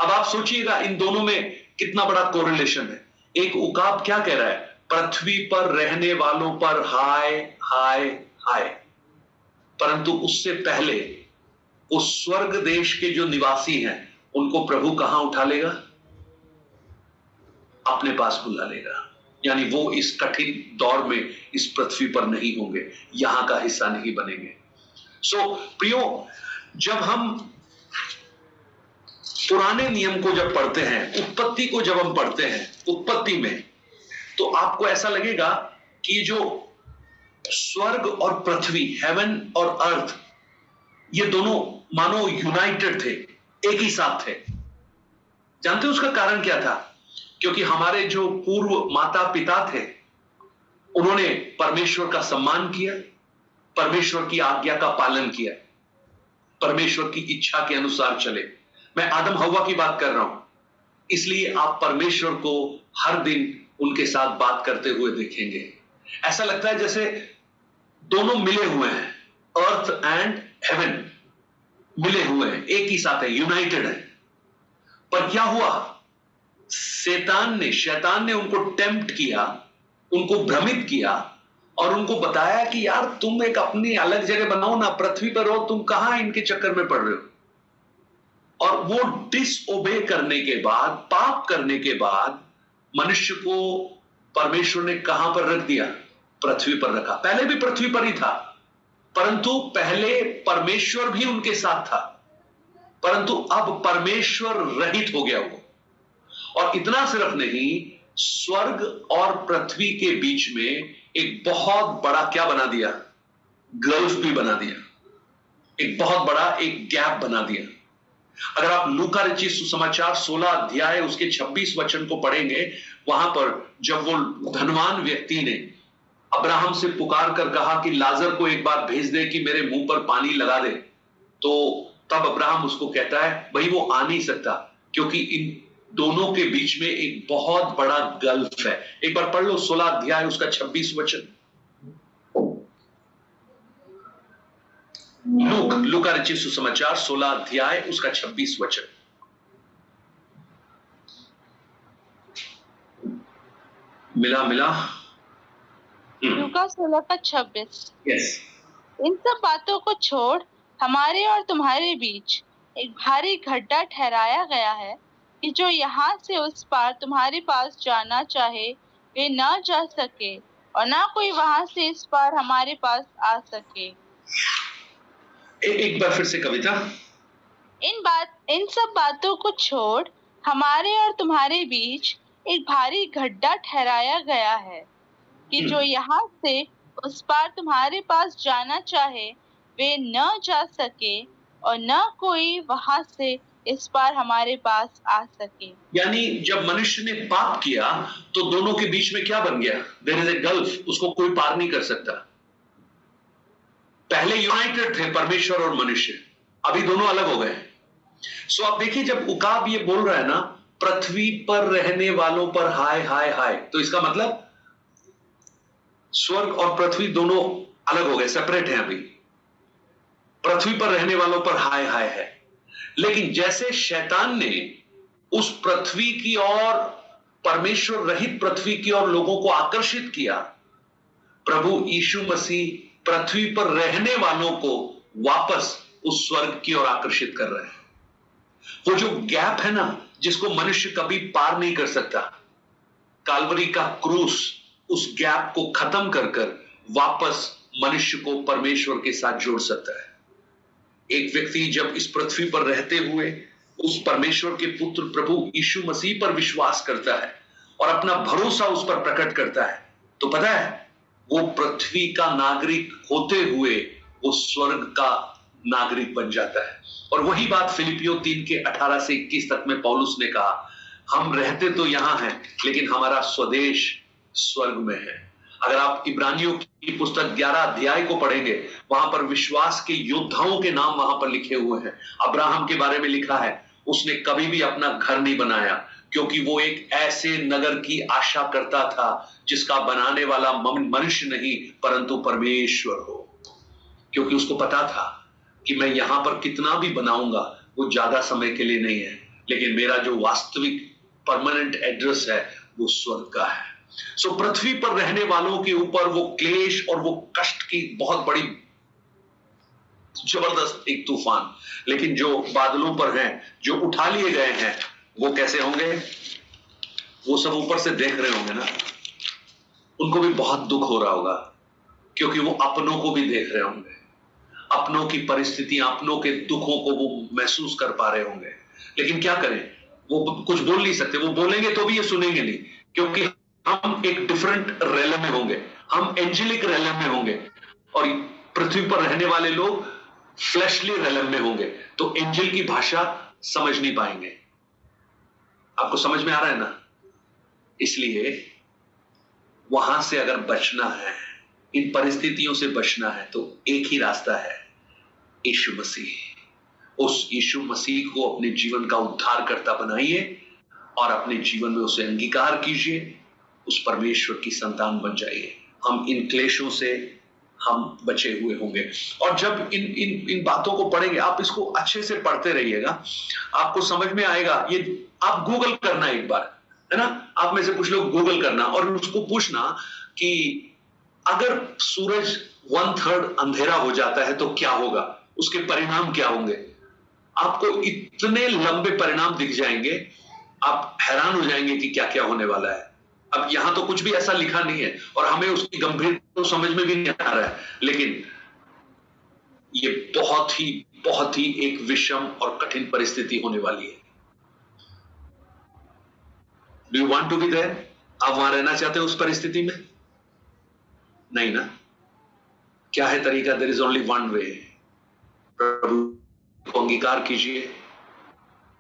अब आप सोचिएगा इन दोनों में कितना बड़ा कोरिलेशन है। एक उकाब क्या कह रहा है? पृथ्वी पर रहने वालों पर हाय हाय हाय। परंतु उससे पहले उस स्वर्ग देश के जो निवासी हैं उनको प्रभु कहां उठा लेगा? अपने पास बुला लेगा। यानी वो इस कठिन दौर में इस पृथ्वी पर नहीं होंगे, यहां का हिस्सा नहीं बनेंगे। प्रियो, जब हम पुराने नियम को जब पढ़ते हैं, उत्पत्ति को जब हम पढ़ते हैं, उत्पत्ति में, तो आपको ऐसा लगेगा कि जो स्वर्ग और पृथ्वी, हेवन और अर्थ, ये दोनों मानो यूनाइटेड थे, एक ही साथ थे। जानते हो उसका कारण क्या था? क्योंकि हमारे जो पूर्व माता पिता थे उन्होंने परमेश्वर का सम्मान किया, परमेश्वर की आज्ञा का पालन किया, परमेश्वर की इच्छा के अनुसार चले। मैं आदम हव्वा की बात कर रहा हूं, इसलिए आप परमेश्वर को हर दिन उनके साथ बात करते हुए देखेंगे। ऐसा लगता है जैसे दोनों मिले हुए हैं, अर्थ एंड हेवन मिले हुए हैं, एक ही साथ है, यूनाइटेड है। पर क्या हुआ? शैतान ने उनको टेम्प्ट किया, उनको भ्रमित किया और उनको बताया कि यार तुम एक अपनी अलग जगह बनाओ ना, पृथ्वी पर हो, तुम कहां इनके चक्कर में पड़ रहे हो। और वो डिसओबे करने के बाद, पाप करने के बाद मनुष्य को परमेश्वर ने कहां पर रख दिया? पृथ्वी पर रखा। पहले भी पृथ्वी पर ही था, परंतु पहले परमेश्वर भी उनके साथ था, परंतु अब परमेश्वर रहित हो गया वो। और इतना सिर्फ नहीं, स्वर्ग और पृथ्वी के बीच में एक बहुत बड़ा क्या बना दिया? गल्फ भी बना दिया, एक बहुत बड़ा एक गैप बना दिया। अगर आप लूका रचित सुसमाचार 16 अध्याय उसके 26 वचन को पढ़ेंगे, वहां पर जब वो धनवान व्यक्ति ने अब्राहम से पुकार कर कहा कि लाजर को एक बार भेज दे कि मेरे मुंह पर पानी लगा दे, तो तब अब्राहम उसको कहता है भाई वो आ नहीं सकता, क्योंकि इन दोनों के बीच में एक बहुत बड़ा गल्फ है। एक बार पढ़ लो 16 अध्याय उसका 26 वचन। लूका रचित सुसमाचार 16 अध्याय उसका 26 वचन। मिला लूका 16 का 26। यस। इन सब बातों को छोड़ हमारे और तुम्हारे बीच एक भारी गड्ढा ठहराया गया है कि जो यहाँ से उस पार तुम्हारे पास जाना चाहे वे न जा सके और ना कोई वहां से इस पार हमारे पास आ सके। एक बार फिर से कविता। इन सब बातों को छोड़ हमारे और तुम्हारे बीच एक भारी गड्ढा ठहराया गया है कि जो यहाँ से उस पार तुम्हारे पास जाना चाहे वे न जा सके और न कोई वहां से इस पार हमारे पास आ सके। यानी जब मनुष्य ने पाप किया तो दोनों के बीच में क्या बन गया? देयर इज ए गल्फ, उसको कोई पार नहीं कर सकता। पहले यूनाइटेड थे परमेश्वर और मनुष्य, अभी दोनों अलग हो गए। सो आप देखिए, जब उकाब ये बोल रहा है ना, पृथ्वी पर रहने वालों पर हाय हाय हाय, तो इसका मतलब स्वर्ग और पृथ्वी दोनों अलग हो गए, सेपरेट हैं। अभी पृथ्वी पर रहने वालों पर हाय हाय है, लेकिन जैसे शैतान ने उस पृथ्वी की ओर, परमेश्वर रहित पृथ्वी की ओर लोगों को आकर्षित किया, प्रभु यीशु मसीह पृथ्वी पर रहने वालों को वापस उस स्वर्ग की ओर आकर्षित कर रहे हैं। वो जो गैप है ना, जिसको मनुष्य कभी पार नहीं कर सकता, काल्वरी का क्रूस उस गैप को खत्म कर कर वापस मनुष्य को परमेश्वर के साथ जोड़ सकता है। एक व्यक्ति जब इस पृथ्वी पर रहते हुए उस परमेश्वर के पुत्र प्रभु यीशु मसीह पर विश्वास करता है और अपना भरोसा उस पर प्रकट करता है, तो पता है वो पृथ्वी का नागरिक होते हुए वो स्वर्ग का नागरिक बन जाता है। और वही बात फिलिपियों 3 के 18 से 21 तक में पौलुस ने कहा, हम रहते तो यहां हैं लेकिन हमारा स्वदेश स्वर्ग में है। अगर आप इब्रानियों की पुस्तक 11 अध्याय को पढ़ेंगे, वहां पर विश्वास के योद्धाओं के नाम वहां पर लिखे हुए हैं। अब्राहम के बारे में लिखा है, उसने कभी भी अपना घर नहीं बनाया क्योंकि वो एक ऐसे नगर की आशा करता था जिसका बनाने वाला मनुष्य नहीं परंतु परमेश्वर हो। क्योंकि उसको पता था कि मैं यहां पर कितना भी बनाऊंगा वो ज्यादा समय के लिए नहीं है, लेकिन मेरा जो वास्तविक परमानेंट एड्रेस है वो स्वर्ग का है। सो पृथ्वी पर रहने वालों के ऊपर वो क्लेश और वो कष्ट की बहुत बड़ी जबरदस्त एक तूफान, लेकिन जो बादलों पर हैं, जो उठा लिए गए हैं, वो कैसे होंगे? वो सब ऊपर से देख रहे होंगे ना, उनको भी बहुत दुख हो रहा होगा क्योंकि वो अपनों को भी देख रहे होंगे, अपनों की परिस्थितियां, अपनों के दुखों को वो महसूस कर पा रहे होंगे। लेकिन क्या करें, वो कुछ बोल नहीं सकते। वो बोलेंगे तो भी ये सुनेंगे नहीं, क्योंकि हम एक डिफरेंट रेलम में होंगे, हम एंजेलिक रेलम में होंगे और पृथ्वी पर रहने वाले लोग फ्लैशली रेलम में होंगे, तो एंजल की भाषा समझ नहीं पाएंगे। आपको समझ में आ रहा है ना? इसलिए वहां से अगर बचना है, इन परिस्थितियों से बचना है, तो एक ही रास्ता है, यीशु मसीह। उस यीशु मसीह को अपने जीवन का उद्धारकर्ता बनाइए और अपने जीवन में उसे अंगीकार कीजिए, उस परमेश्वर की संतान बन जाइए। हम इन क्लेशों से हम बचे हुए होंगे। और जब इन बातों को पढ़ेंगे, आप इसको अच्छे से पढ़ते रहिएगा, आपको समझ में आएगा। ये आप गूगल करना एक बार, है ना? आप में से कुछ लोग गूगल करना और उसको पूछना कि अगर सूरज 1/3 अंधेरा हो जाता है तो क्या होगा, उसके परिणाम क्या होंगे। आपको इतने लंबे परिणाम दिख जाएंगे, आप हैरान हो जाएंगे कि क्या क्या होने वाला है। अब यहां तो कुछ भी ऐसा लिखा नहीं है और हमें उसकी गंभीरता तो समझ में भी नहीं आ रहा है, लेकिन ये बहुत ही एक विषम और कठिन परिस्थिति होने वाली है। Do you want to be there? आप वहां रहना चाहते हो उस परिस्थिति में? नहीं ना? क्या है तरीका? There is only one way. प्रभु को अंगीकार कीजिए।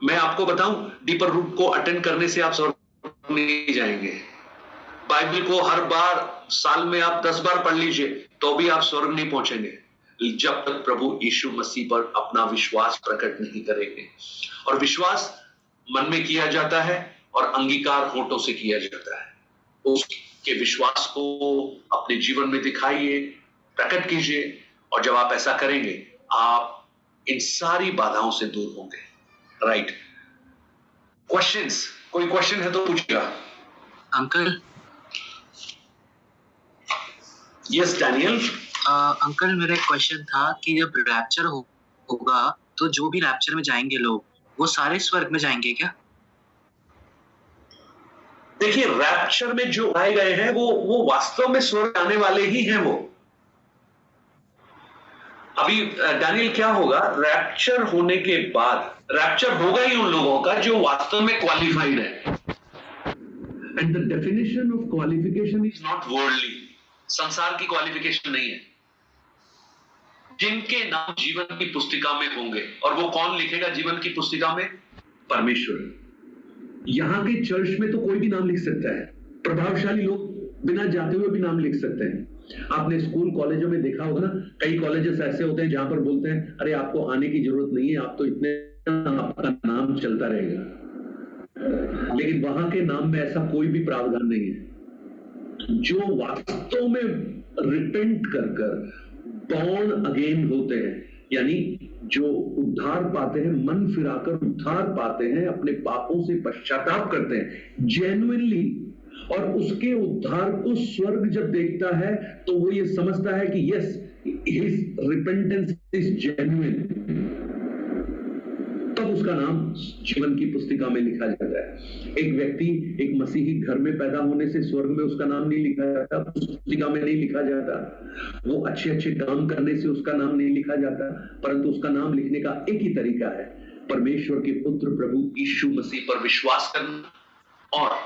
मैं आपको बताऊं, डीपर रूट को अटेंड करने से आप स्वर्ग नहीं जाएंगे। बाइबल को हर बार साल में आप 10 बार पढ़ लीजिए तो भी आप स्वर्ग नहीं पहुंचेंगे जब तक प्रभु यीशु मसीह पर अपना विश्वास प्रकट नहीं करेंगे। और विश्वास मन में किया जाता है और अंगीकार होठों से किया जाता है। उसके विश्वास को अपने जीवन में दिखाइए, प्रकट कीजिए, और जब आप ऐसा करेंगे आप इन सारी बाधाओं से दूर होंगे। राइट? क्वेश्चंस? कोई क्वेश्चन है तो पूछिएगा। अंकल। Yes Daniel. अंकल, मेरा एक क्वेश्चन था कि जब रैप्चर होगा तो जो भी रैप्चर में जाएंगे लोग, वो सारे स्वर्ग में जाएंगे क्या? देखिए, रैप्चर में जो आए गए हैं वो वास्तव में स्वर्ग आने वाले ही हैं। वो अभी डैनियल क्या होगा, रैप्चर होने के बाद रैप्चर होगा ही उन लोगों का जो वास्तव में क्वालिफाइड है। And the definition of qualification is not worldly, संसार की क्वालिफिकेशन नहीं है। जिनके नाम जीवन की पुस्तिका में होंगे, और वो कौन लिखेगा जीवन की पुस्तिका में? परमेश्वर। यहां के चर्च में तो कोई भी नाम लिख सकता है, प्रभावशाली लोग बिना जाते हुए भी नाम लिख सकते हैं। आपने स्कूल कॉलेजों में देखा होगा ना, कई कॉलेजेस ऐसे होते हैं जहां पर बोलते हैं अरे आपको आने की जरूरत नहीं है, आप तो इतने, आपका नाम चलता रहेगा। लेकिन वहां के नाम में ऐसा कोई भी प्रावधान नहीं है। जो वास्तव में रिपेंट कर बॉर्न अगेन होते हैं, यानी जो उद्धार पाते हैं, मन फिराकर उद्धार पाते हैं, अपने पापों से पश्चाताप करते हैं जेन्युइनली, और उसके उद्धार को स्वर्ग जब देखता है तो वो ये समझता है कि yes, his repentance is genuine, तब उसका नाम जीवन की पुस्तिका में लिखा जाता है। एक व्यक्ति एक मसीही घर में पैदा होने से स्वर्ग में उसका नाम नहीं लिखा जाता, पुस्तिका में नहीं लिखा जाता। वो अच्छे अच्छे काम करने से उसका नाम नहीं लिखा जाता, परंतु उसका नाम लिखने का एक ही तरीका है, परमेश्वर के पुत्र प्रभु यीशु मसीह पर विश्वास करना और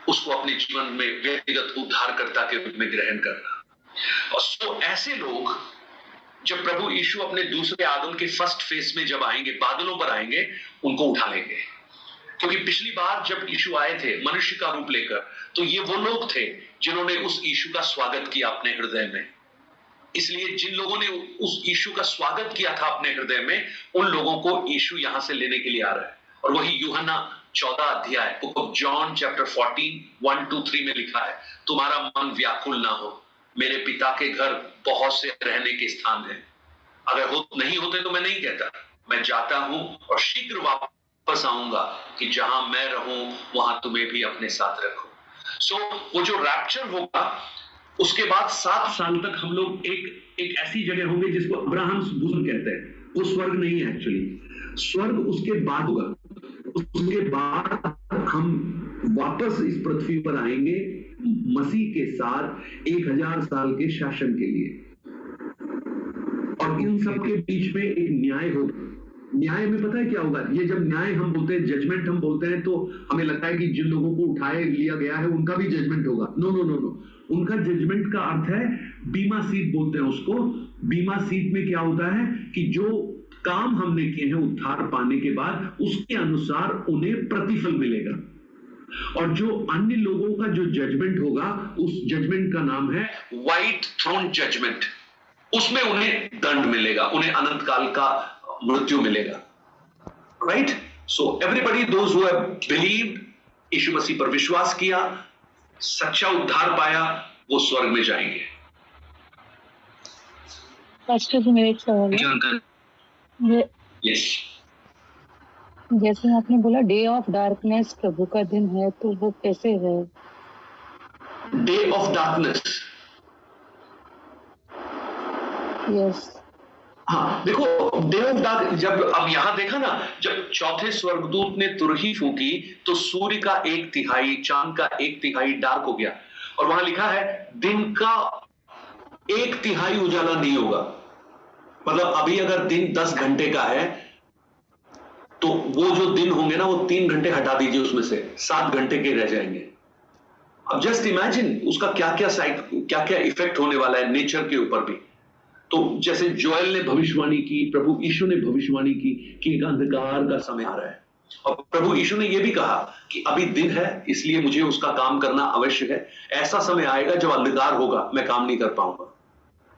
उसको अपने जीवन में व्यक्तिगत उद्धारकर्ता के रूप में ग्रहण करना। और सो ऐसे लोग जब प्रभु यीशु अपने दूसरे आगमन के फर्स्ट फेज में जब आएंगे, बादलों पर आएंगे, उनको उठा लेंगे। क्योंकि पिछली बार जब यीशु आए थे मनुष्य का रूप लेकर, तो ये वो लोग थे जिन्होंने उस यीशु का स्वागत किया अपने हृदय में। इसलिए जिन लोगों ने उस यीशु का स्वागत किया था अपने हृदय में, उन लोगों को यीशु यहां से लेने के लिए आ रहा है। और वही यूहन्ना 14 अध्याय, बुक ऑफ जॉन चैप्टर 14 1 2 3 में लिखा है, तुम्हारा मन व्याकुल ना हो, मेरे पिता के घर बहुत से रहने के स्थान हैं। अगर नहीं होते तो मैं नहीं कहता, मैं जाता हूं और शीघ्र वापस आऊंगा कि जहां मैं रहूं वहां तुम्हें भी अपने साथ रखूं। सो वो जो रैप्चर होगा, उसके बाद 7 साल तक हम लोग एक ऐसी जगह होंगे जिसको अब्राहम्स बोझन कहते हैं। वो स्वर्ग नहीं है एक्चुअली, स्वर्ग उसके बाद होगा। उसके बाद हम वापस इस पृथ्वी पर आएंगे मसीह के साथ 1000 साल के शासन के लिए। और इन सब के बीच में एक न्याय होगा। न्याय में पता है क्या होगा? ये जब न्याय हम बोलते हैं, जजमेंट हम बोलते हैं, तो हमें लगता है कि जिन लोगों को उठाए लिया गया है उनका भी जजमेंट होगा। नो नो नो नो, उनका जजमेंट का अर्थ है बीमा सीट बोलते हैं उसको। बीमा सीट में क्या होता है कि जो काम हमने किए हैं उद्धार पाने के बाद, उसके अनुसार उन्हें प्रतिफल मिलेगा। और जो अन्य लोगों का जो जजमेंट होगा, उस जजमेंट का नाम है व्हाइट थ्रोन जजमेंट। उसमें उन्हें दंड मिलेगा, उन्हें अनंत काल का मृत्यु मिलेगा। Right? So everybody those who have believed, यीशु मसीह पर विश्वास किया, सच्चा उद्धार पाया, वो स्वर्ग में जाएंगे। पास्टर जी, मेरा एक सवाल है। यस, जैसे आपने बोला डे ऑफ डार्कनेस प्रभु का दिन है, तो वो कैसे है? Day of darkness, yes. हाँ देखो, डे ऑफ डार्क जब अब यहां देखा ना, जब चौथे स्वर्गदूत ने तुरही फूकी तो सूर्य का 1/3, चांद का 1/3 डार्क हो गया। और वहां लिखा है दिन का 1/3 उजाला नहीं होगा। मतलब अभी अगर दिन 10 घंटे का है, तो वो जो दिन होंगे ना, वो 3 घंटे हटा दीजिए, उसमें से 7 घंटे के रह जाएंगे। अब जस्ट इमेजिन उसका क्या क्या इफेक्ट होने वाला है नेचर के ऊपर भी। तो जैसे जोएल ने भविष्यवाणी की, प्रभु यीशु ने भविष्यवाणी की कि एक अंधकार का समय आ रहा है, और प्रभु यीशु ने यह भी कहा कि अभी दिन है, इसलिए मुझे उसका काम करना आवश्यक है। ऐसा समय आएगा जब अंधकार होगा, मैं काम नहीं कर पाऊंगा।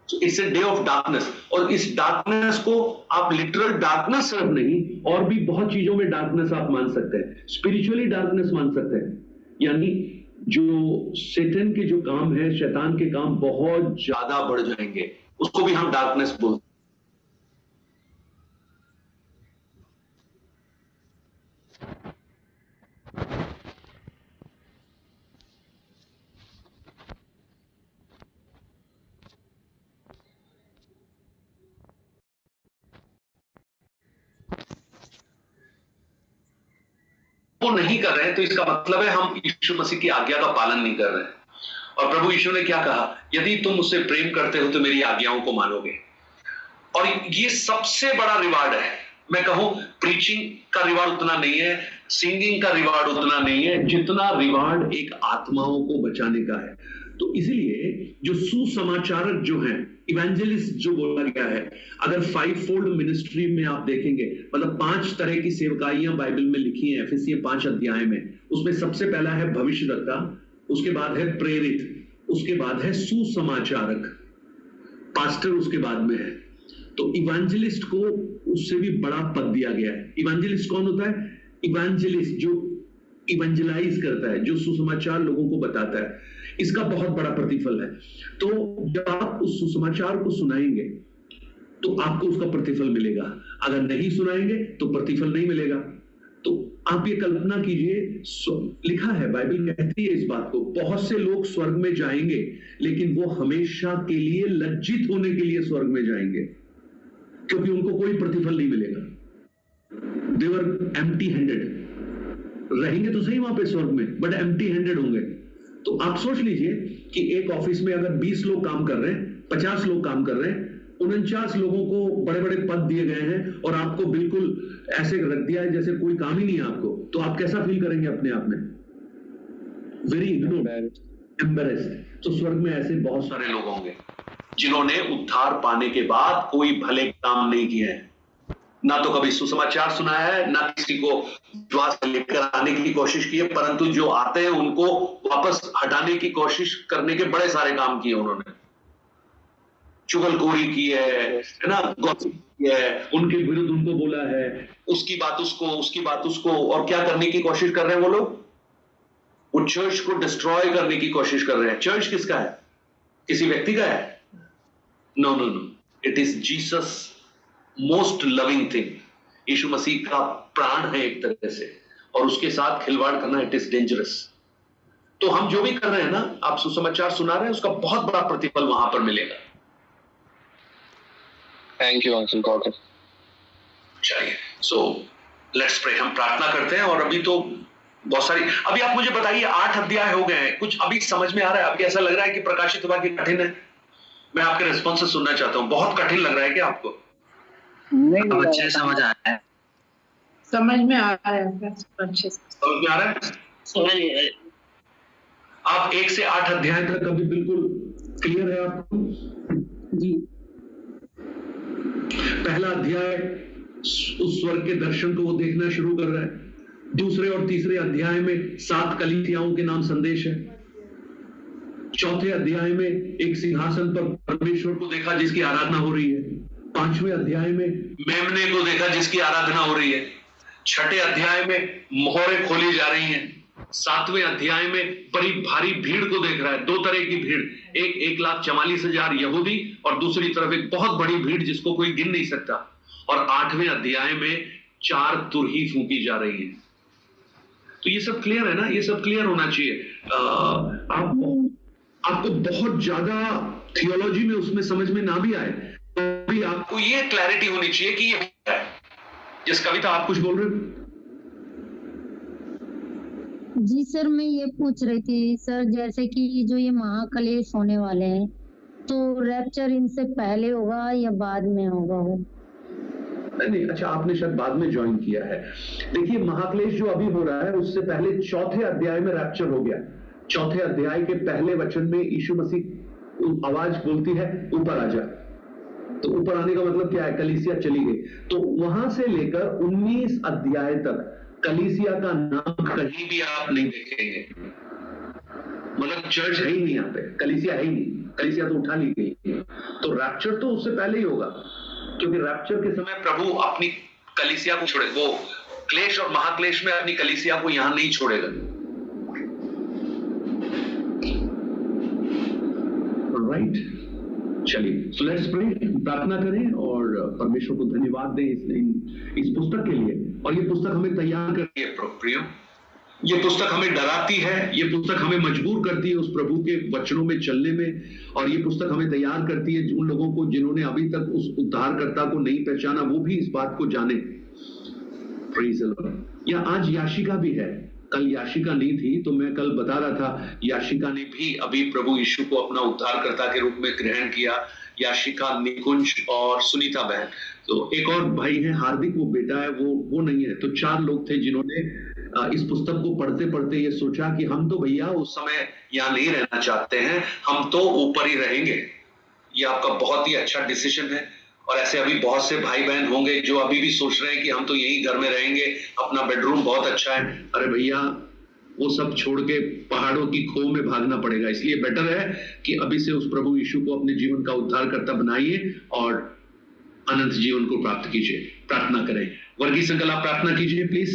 It's a day of darkness. और इस डार्कनेस को आप लिटरल डार्कनेस सिर्फ नहीं, और भी बहुत चीजों में डार्कनेस आप मान सकते हैं। स्पिरिचुअली डार्कनेस मान सकते हैं, यानी जो शैतान के जो काम है, शैतान के काम बहुत ज्यादा बढ़ जाएंगे, उसको भी हम डार्कनेस बोलते हैं। वो नहीं कर रहे हैं, तो इसका मतलब है हम यीशु मसीह की आज्ञा का पालन नहीं कर रहे हैं। और प्रभु यीशु ने क्या कहा? यदि तुम मुझसे प्रेम करते हो तो मेरी आज्ञाओं को मानोगे। और ये सबसे बड़ा रिवार्ड है। मैं कहूं प्रीचिंग का रिवार्ड उतना नहीं है, सिंगिंग का रिवार्ड उतना नहीं है, जितना रिवार्ड एक आत्माओं को बचाने का है। तो इसलिए जो सुसमाचारक जो हैं, इवेंजलिस्ट जो बोला गया है, अगर 5-fold मिनिस्ट्री में आप देखेंगे, मतलब 5 तरह की सेवकाइयां बाइबल में लिखी हैं एफएसी 5 अध्याय में। उसमें सबसे पहला है भविष्यद्वक्ता, उसके बाद है प्रेरित, उसके बाद है सुसमाचारक, पास्टर उसके बाद में है। तो इवेंजलिस्ट को उससे भी बड़ा पद दिया गया है। इवेंजलिस्ट कौन होता है? इवेंजलिस्ट जो इवेंजलाइज करता है, जो सुसमाचार लोगों को बताता है, इसका बहुत बड़ा प्रतिफल है। तो जब आप उस सुसमाचार को सुनाएंगे तो आपको उसका प्रतिफल मिलेगा, अगर नहीं सुनाएंगे तो प्रतिफल नहीं मिलेगा। तो आप ये कल्पना कीजिए, लिखा है, बाइबल कहती है इस बात को, बहुत से लोग स्वर्ग में जाएंगे, लेकिन वो हमेशा के लिए लज्जित होने के लिए स्वर्ग में जाएंगे, क्योंकि उनको कोई प्रतिफल नहीं मिलेगा। दे वर एम्प्टी हैंडेड, रहेंगे तो सही वहां पे स्वर्ग में, बट एम्प्टी हैंडेड होंगे। तो आप सोच लीजिए कि एक ऑफिस में अगर 20 लोग काम कर रहे हैं, 50 लोग काम कर रहे हैं, 49 लोगों को बड़े बड़े पद दिए गए हैं और आपको बिल्कुल ऐसे रख दिया है जैसे कोई काम ही नहीं है आपको, तो आप कैसा फील करेंगे अपने आप में? Very ignored, embarrassed. तो स्वर्ग में ऐसे बहुत सारे लोग होंगे जिन्होंने उद्धार पाने के बाद कोई भले काम नहीं किए हैं, ना तो कभी सुसमाचार सुनाया है, ना किसी को विश्वास लेकर आने की कोशिश की है, परंतु जो आते हैं उनको वापस हटाने की कोशिश करने के बड़े सारे काम किए उन्होंने। चुगलखोरी की है ना, गॉसिप की है, उनके विरुद्ध उनको बोला है, उसकी बात उसको, उसकी बात उसको, और क्या करने की कोशिश कर रहे हैं वो लोग? वो चर्च को डिस्ट्रॉय करने की कोशिश कर रहे हैं। चर्च किसका है? किसी व्यक्ति का है? No no no, it is Jesus most loving thing. यीशु मसीह का प्राण है एक तरह से, और उसके साथ खिलवाड़ करना इट इज डेंजरस। तो हम जो भी कर रहे हैं ना, आप सुसमाचार सुना रहे हैं, उसका बहुत बड़ा प्रतिफल वहां पर मिलेगा। Thank you uncle, God. चलिए, सो लेट्स प्रे। हम प्रार्थना करते हैं। और अभी तो बहुत सारी, अभी आप मुझे बताइए, 8 अध्याय हो गए हैं, कुछ अभी समझ में आ रहा है? आपको ऐसा लग रहा है कि प्रकाशित वाक्य कठिन है? मैं आपके रिस्पॉन्स सुनना चाहता हूँ। बहुत कठिन लग रहा है क्या आपको? अब अच्छे से समझ आ रहा है। समझ में आ रहा है, अच्छे से समझ में आ रहा है? समझ में आ रहा है। आप 1 से 8 अध्याय तक अभी बिल्कुल क्लियर है आपको? जी। पहला अध्याय उस स्वर्ग के दर्शन को वो देखना शुरू कर रहा है। दूसरे और तीसरे अध्याय में 7 कलीसियाओं के नाम संदेश है। चौथे अध्याय में एक सिंहासन पर परमेश्वर को देखा जिसकी आराधना हो रही है। 5वें अध्याय में मेमने को देखा जिसकी आराधना हो रही है। 6ठे अध्याय में मोहरें खोली जा रही हैं। 7वें अध्याय में बड़ी भारी भीड़ को देख रहा है। 2 तरह की भीड़, एक 1,44,000 यहूदी, और दूसरी तरफ एक बहुत बड़ी भीड़ जिसको कोई गिन नहीं सकता। और 8वें अध्याय में 4 तुरही फूंकी जा रही है। तो ये सब क्लियर है ना? ये सब क्लियर होना चाहिए। आपको बहुत ज्यादा थियोलॉजी में उसमें समझ में ना भी आए, तो भी आपको ये क्लैरिटी होनी चाहिए कि ये क्या है। जिस कविता आप कुछ बोल रहे हो? जी सर, मैं ये पूछ रही थी सर, जैसे कि जो ये महाक्लेश होने वाले हैं, तो रैप्चर इनसे पहले होगा या बाद में होगा वो? नहीं, अच्छा, आपने शायद बाद में ज्वाइन किया है। देखिए, महाक्लेश जो अभी हो रहा है उससे पहले 4थे अध्याय में रैप्चर हो गया। 4थे अध्याय के पहले वचन में यीशु मसीह आवाज बोलती है, ऊपर आ जा। तो ऊपर आने का मतलब क्या है? कलीसिया चली गई। तो वहां से लेकर 19 अध्याय तक कलीसिया का नाम कहीं भी आप नहीं देखेंगे। मतलब चर्च है ही नहीं यहाँ पे, कलीसिया है ही नहीं, कलीसिया तो उठा ली गई। तो रैप्चर तो उससे पहले ही होगा, क्योंकि रैप्चर के समय प्रभु अपनी कलीसिया को छोड़े, वो क्लेश और महाक्लेश में अपनी कलीसिया को यहां नहीं छोड़ेगा। राइट, चलिए, सो लेट्स प्रे, प्रार्थना करें और परमेश्वर को धन्यवाद दें इस पुस्तक के लिए। और ये पुस्तक हमें तैयार करती है प्रियो, ये पुस्तक हमें डराती है, ये पुस्तक हमें मजबूर करती है उस प्रभु के वचनों में चलने में, और ये पुस्तक हमें तैयार करती है उन लोगों को जिन्होंने अभी तक उस उद्धारकर्ता को नहीं पहचाना, वो भी इस बात को जाने। Praise the Lord. या आज याशिका भी है, कल याशिका नहीं थी, तो मैं कल बता रहा था याशिका ने भी अभी प्रभु यीशु को अपना उद्धारकर्ता के रूप में ग्रहण किया। याशिका, निकुंज और सुनीता बहन। तो एक और भाई है हार्दिक, वो बेटा है, वो नहीं है। तो 4 लोग थे जिन्होंने इस पुस्तक को पढ़ते पढ़ते ये सोचा कि हम तो भैया उस समय यहाँ नहीं रहना चाहते हैं, हम तो ऊपर ही रहेंगे। ये आपका बहुत ही अच्छा डिसीजन है। और ऐसे अभी बहुत से भाई बहन होंगे जो अभी भी सोच रहे हैं कि हम तो यही घर में रहेंगे, अपना बेडरूम बहुत अच्छा है। अरे भैया, वो सब छोड़ के पहाड़ों की खो में भागना पड़ेगा। इसलिए बेटर है कि अभी से उस प्रभु यीशु को अपने जीवन का उद्धारकर्ता बनाइए और अनंत जीवन को प्राप्त कीजिए। प्रार्थना करें। वर्गीस अंकल, आप प्रार्थना कीजिए प्लीज।